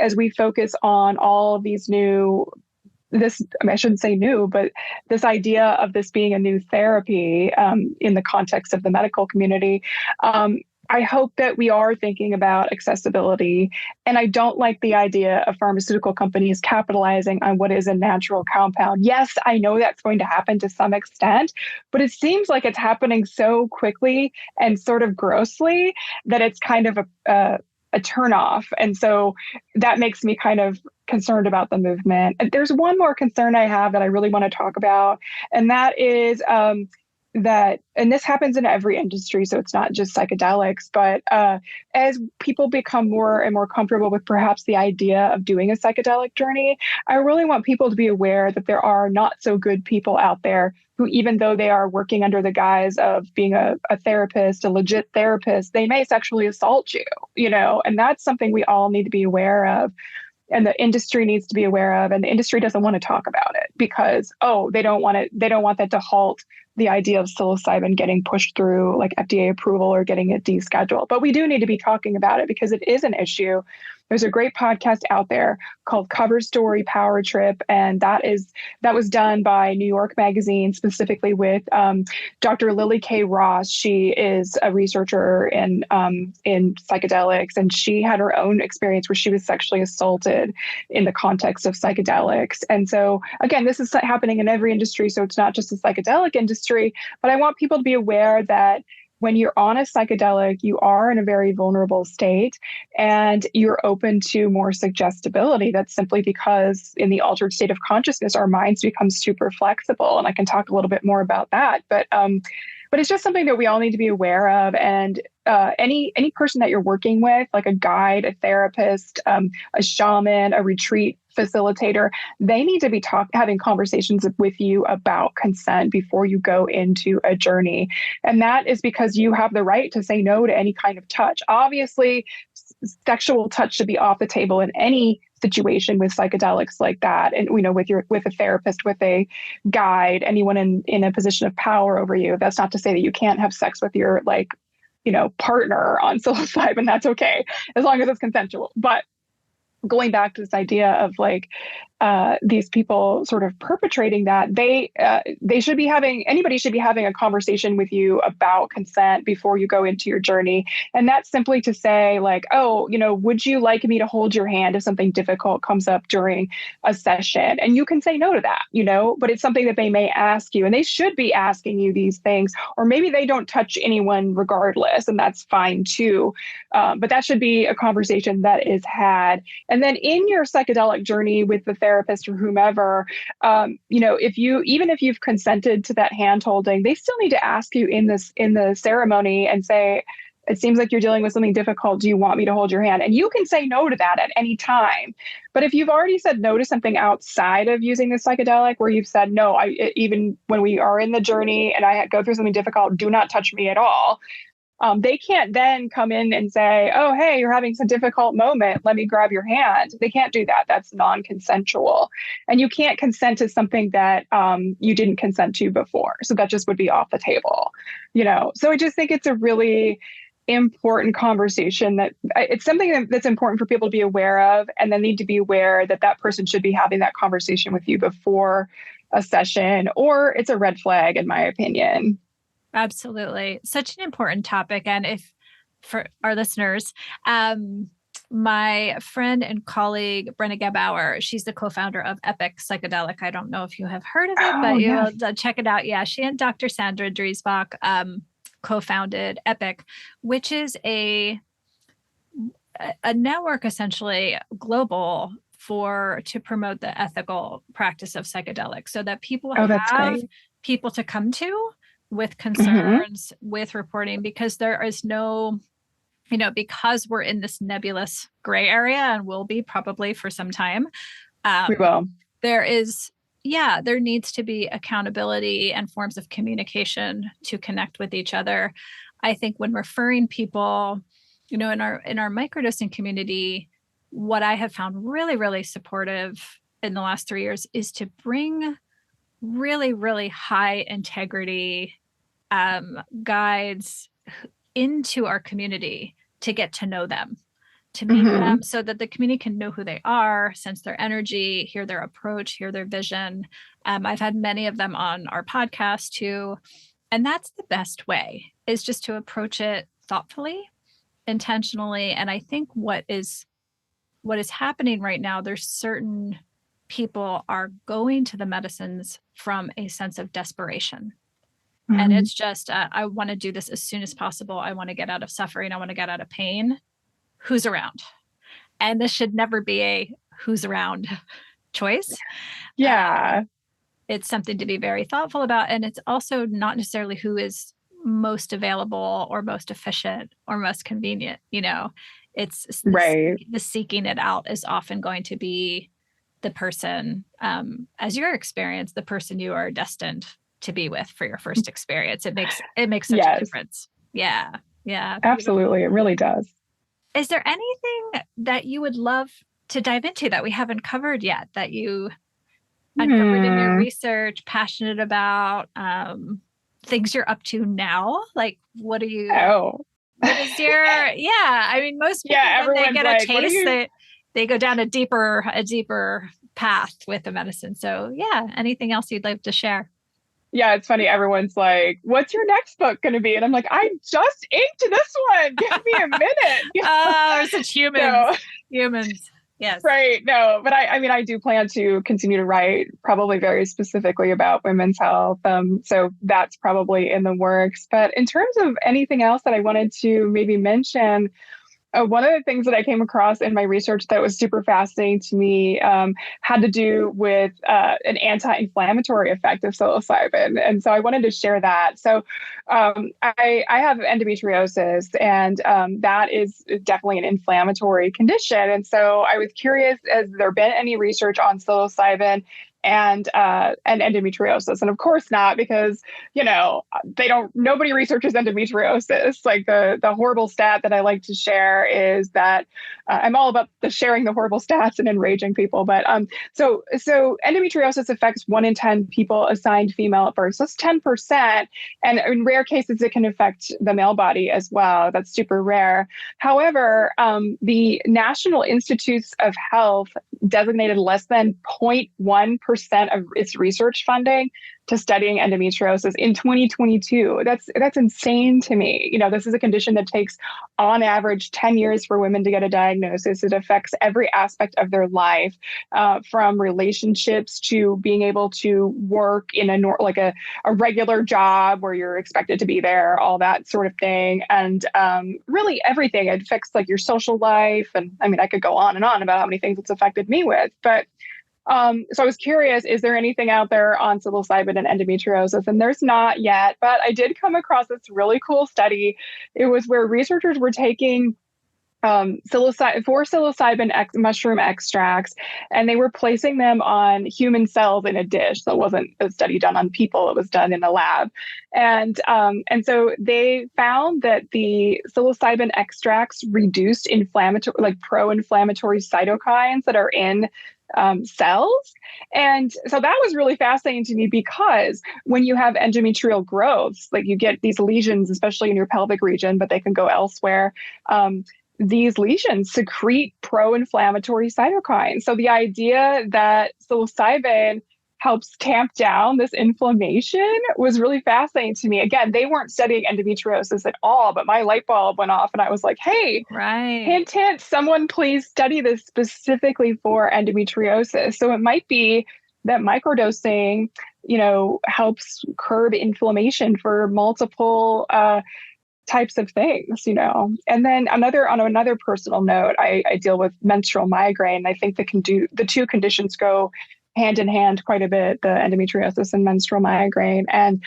as we focus on all of these I shouldn't say new, but this idea of this being a new therapy in the context of the medical community, I hope that we are thinking about accessibility. And I don't like the idea of pharmaceutical companies capitalizing on what is a natural compound. Yes, I know that's going to happen to some extent, but it seems like it's happening so quickly and sort of grossly that it's kind of a turnoff. And so that makes me kind of concerned about the movement. And there's one more concern I have that I really want to talk about, and that is and this happens in every industry, so it's not just psychedelics, but as people become more and more comfortable with perhaps the idea of doing a psychedelic journey, I really want people to be aware that there are not so good people out there who, even though they are working under the guise of being a therapist, a legit therapist, they may sexually assault you, and that's something we all need to be aware of. And the industry needs to be aware of, and the industry doesn't want to talk about it because, they don't want that to halt the idea of psilocybin getting pushed through like FDA approval or getting it descheduled. But we do need to be talking about it because it is an issue. There's a great podcast out there called Cover Story Power Trip, and that was done by New York Magazine, specifically with Dr. Lily K. Ross. She is a researcher in psychedelics, and she had her own experience where she was sexually assaulted in the context of psychedelics. And so, again, this is happening in every industry, so it's not just the psychedelic industry, but I want people to be aware that when you're on a psychedelic, you are in a very vulnerable state and you're open to more suggestibility. That's simply because in the altered state of consciousness, our minds become super flexible. And I can talk a little bit more about that. But it's just something that we all need to be aware of. And any person that you're working with, like a guide, a therapist, a shaman, a retreat facilitator, they need to be having conversations with you about consent before you go into a journey. And that is because you have the right to say no to any kind of touch. Obviously, sexual touch should be off the table in any situation with psychedelics like that. And, with a therapist, with a guide, anyone in a position of power over you. That's not to say that you can't have sex with your partner on psilocybin. That's okay, as long as it's consensual. But going back to this idea of these people sort of perpetrating that, anybody should be having a conversation with you about consent before you go into your journey. And that's simply to say would you like me to hold your hand if something difficult comes up during a session? And you can say no to that, but it's something that they may ask you, and they should be asking you these things, or maybe they don't touch anyone regardless, and that's fine too. But that should be a conversation that is had. And then in your psychedelic journey with the therapist or whomever, if you've consented to that hand holding, they still need to ask you in the ceremony and say, it seems like you're dealing with something difficult. Do you want me to hold your hand? And you can say no to that at any time. But if you've already said no to something outside of using the psychedelic, where you've said, no, even when we are in the journey and I go through something difficult, do not touch me at all. They can't then come in and say, oh, hey, you're having some difficult moment. Let me grab your hand. They can't do that. That's non-consensual. And you can't consent to something that you didn't consent to before. So that just would be off the table, So I just think it's a really important conversation that it's something that's important for people to be aware of, and then need to be aware that that person should be having that conversation with you before a session, or it's a red flag, in my opinion. Absolutely. Such an important topic. And for our listeners, my friend and colleague, Brenna Gebauer, she's the co-founder of Epic Psychedelic. I don't know if you have heard of it, but you will check it out. Yeah. She and Dr. Sandra Driesbach co-founded Epic, which is a network, essentially global, to promote the ethical practice of psychedelics, so that people have people to come to with concerns, with reporting, because there is no, because we're in this nebulous gray area and will be probably for some time, We will. There is, yeah, there needs to be accountability and forms of communication to connect with each other. I think when referring people, in our microdosing community, what I have found really, really supportive in the last 3 years is to bring really, really high integrity guides into our community to get to know them, to meet them so that the community can know who they are, sense their energy, hear their approach, hear their vision. I've had many of them on our podcast too. And that's the best way, is just to approach it thoughtfully, intentionally. And I think what is happening right now, there's certain people are going to the medicines from a sense of desperation. And it's just, I want to do this as soon as possible. I want to get out of suffering. I want to get out of pain. Who's around? And this should never be a who's around choice. Yeah. It's something to be very thoughtful about. And it's also not necessarily who is most available or most efficient or most convenient. It's right. The seeking it out is often going to be the person, as your experience, the person you are destined to be with for your first experience. It makes such a difference. Yeah. Yeah. Absolutely. It really does. Is there anything that you would love to dive into that we haven't covered yet, that you uncovered in your research, passionate about, things you're up to now? Like, what are you, what is your, I mean, most people, when they get a taste, they go down a deeper path with the medicine. So yeah, anything else you'd like to share? Yeah, it's funny. Everyone's like, what's your next book going to be? And I'm like, I just inked this one. Give me a minute. We're such humans. No. Humans. Yes. Right. No, but I mean, I do plan to continue to write, probably very specifically about women's health. So that's probably in the works. But in terms of anything else that I wanted to maybe mention, one of the things that I came across in my research that was super fascinating to me had to do with an anti-inflammatory effect of psilocybin. And so I wanted to share that. So I have endometriosis, and that is definitely an inflammatory condition. And so I was curious, has there been any research on psilocybin and endometriosis? And of course not, because, nobody researches endometriosis. Like the horrible stat that I like to share is that I'm all about the sharing the horrible stats and enraging people. But so endometriosis affects 1 in 10 people assigned female at birth. So that's 10%. And in rare cases, it can affect the male body as well. That's super rare. However, the National Institutes of Health designated less than 0.1% of its research funding to studying endometriosis in 2022. That's insane to me. This is a condition that takes on average 10 years for women to get a diagnosis. It affects every aspect of their life, from relationships to being able to work in a regular job where you're expected to be there, all that sort of thing. And really everything. It affects like your social life. And I mean, I could go on and on about how many things it's affected me with, but so I was curious, is there anything out there on psilocybin and endometriosis? And there's not yet, but I did come across this really cool study. It was where researchers were taking psilocybin mushroom extracts, and they were placing them on human cells in a dish. So it wasn't a study done on people; it was done in a lab. And so they found that the psilocybin extracts reduced pro-inflammatory cytokines that are in cells. And so that was really fascinating to me, because when you have endometrial growths, like you get these lesions, especially in your pelvic region, but they can go elsewhere. These lesions secrete pro-inflammatory cytokines. So the idea that psilocybin helps tamp down this inflammation was really fascinating to me. Again, they weren't studying endometriosis at all, but my light bulb went off and I was like, hey, hint, hint, someone please study this specifically for endometriosis. So it might be that microdosing, helps curb inflammation for multiple types of things, And then on another personal note, I deal with menstrual migraine. I think the two conditions go hand in hand quite a bit, the endometriosis and menstrual migraine. And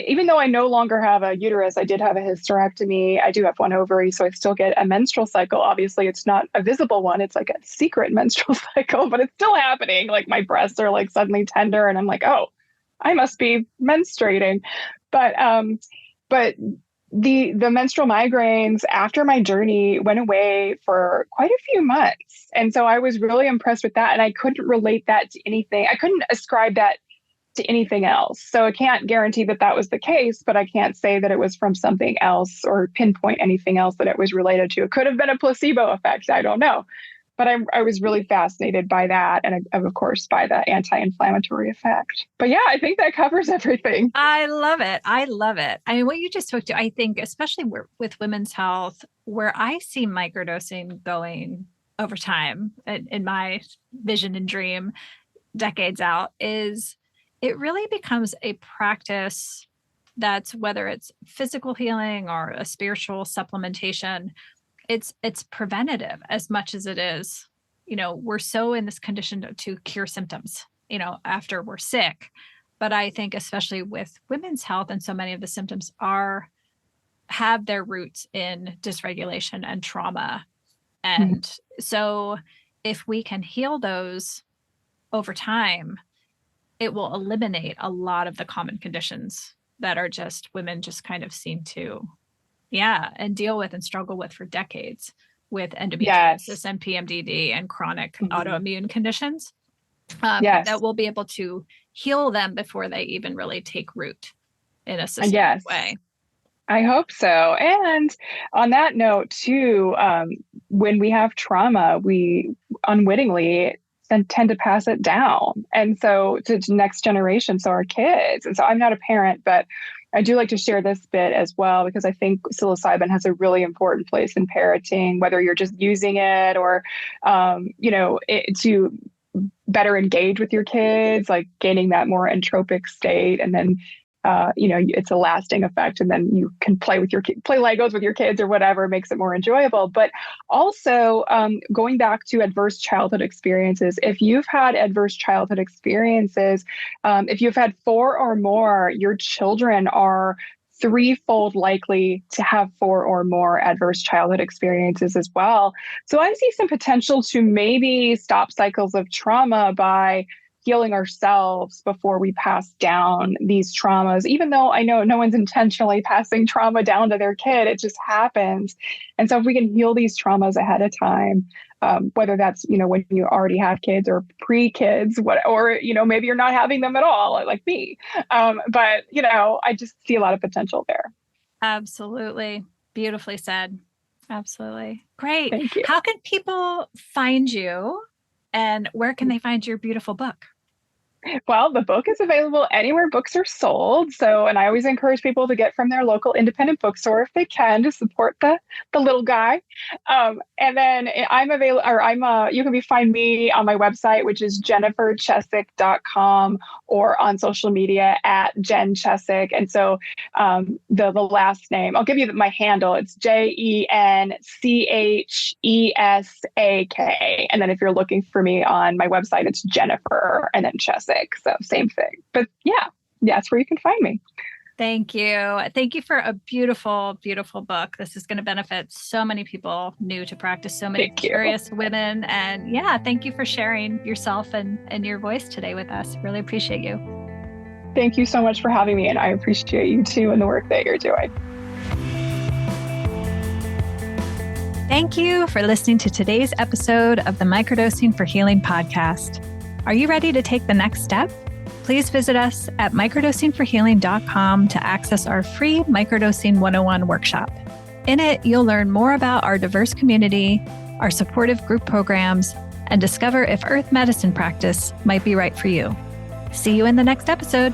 even though I no longer have a uterus, I did have a hysterectomy. I do have one ovary, so I still get a menstrual cycle. Obviously, it's not a visible one. It's like a secret menstrual cycle, but it's still happening. Like my breasts are like suddenly tender and I'm like, oh, I must be menstruating. But the menstrual migraines after my journey went away for quite a few months. And so I was really impressed with that. And I couldn't relate that to anything. I couldn't ascribe that to anything else. So I can't guarantee that that was the case, but I can't say that it was from something else or pinpoint anything else that it was related to. It could have been a placebo effect. I don't know. But I was really fascinated by that. And of course, by the anti-inflammatory effect. But yeah, I think that covers everything. I love it. I love it. I mean, what you just spoke to, I think, especially with women's health, where I see microdosing going over time in my vision and dream decades out, is it really becomes a practice that's, whether it's physical healing or a spiritual supplementation, it's preventative as much as it is, we're so in this condition to cure symptoms, after we're sick. But I think especially with women's health, and so many of the symptoms have their roots in dysregulation and trauma. And so if we can heal those over time, it will eliminate a lot of the common conditions that are just women just kind of seem to and deal with and struggle with for decades, with endometriosis and PMDD and chronic autoimmune conditions. That we'll be able to heal them before they even really take root in a systemic way. I hope so. And on that note too, when we have trauma, we unwittingly tend to pass it down. And so to the next generation, so our kids. And so I'm not a parent, but I do like to share this bit as well, because I think psilocybin has a really important place in parenting, whether you're just using it or, to better engage with your kids, like gaining that more entropic state. And then, it's a lasting effect. And then you can play Legos with your kids or whatever, makes it more enjoyable. But also going back to adverse childhood experiences, if you've had adverse childhood experiences, if you've had 4 or more, your children are threefold likely to have 4 or more adverse childhood experiences as well. So I see some potential to maybe stop cycles of trauma by healing ourselves before we pass down these traumas, even though I know no one's intentionally passing trauma down to their kid, it just happens. And so if we can heal these traumas ahead of time, whether that's, when you already have kids or pre-kids, or maybe you're not having them at all, like me. But I just see a lot of potential there. Absolutely. Beautifully said. Absolutely. Great. Thank you. How can people find you, and where can they find your beautiful book? Well, the book is available anywhere books are sold. And I always encourage people to get from their local independent bookstore if they can, to support the little guy. And then I'm available, you can find me on my website, which is jenniferchesak.com, or on social media at Jen Chesak. And so the last name, I'll give you my handle. It's JenChesak. And then if you're looking for me on my website, it's Jennifer and then Chesak. So same thing. But that's where you can find me. Thank you. Thank you for a beautiful, beautiful book. This is going to benefit so many people new to practice, so many curious women. And thank you for sharing yourself and your voice today with us. Really appreciate you. Thank you so much for having me. And I appreciate you too and the work that you're doing. Thank you for listening to today's episode of the Microdosing for Healing podcast. Are you ready to take the next step? Please visit us at microdosingforhealing.com to access our free Microdosing 101 workshop. In it, you'll learn more about our diverse community, our supportive group programs, and discover if earth medicine practice might be right for you. See you in the next episode.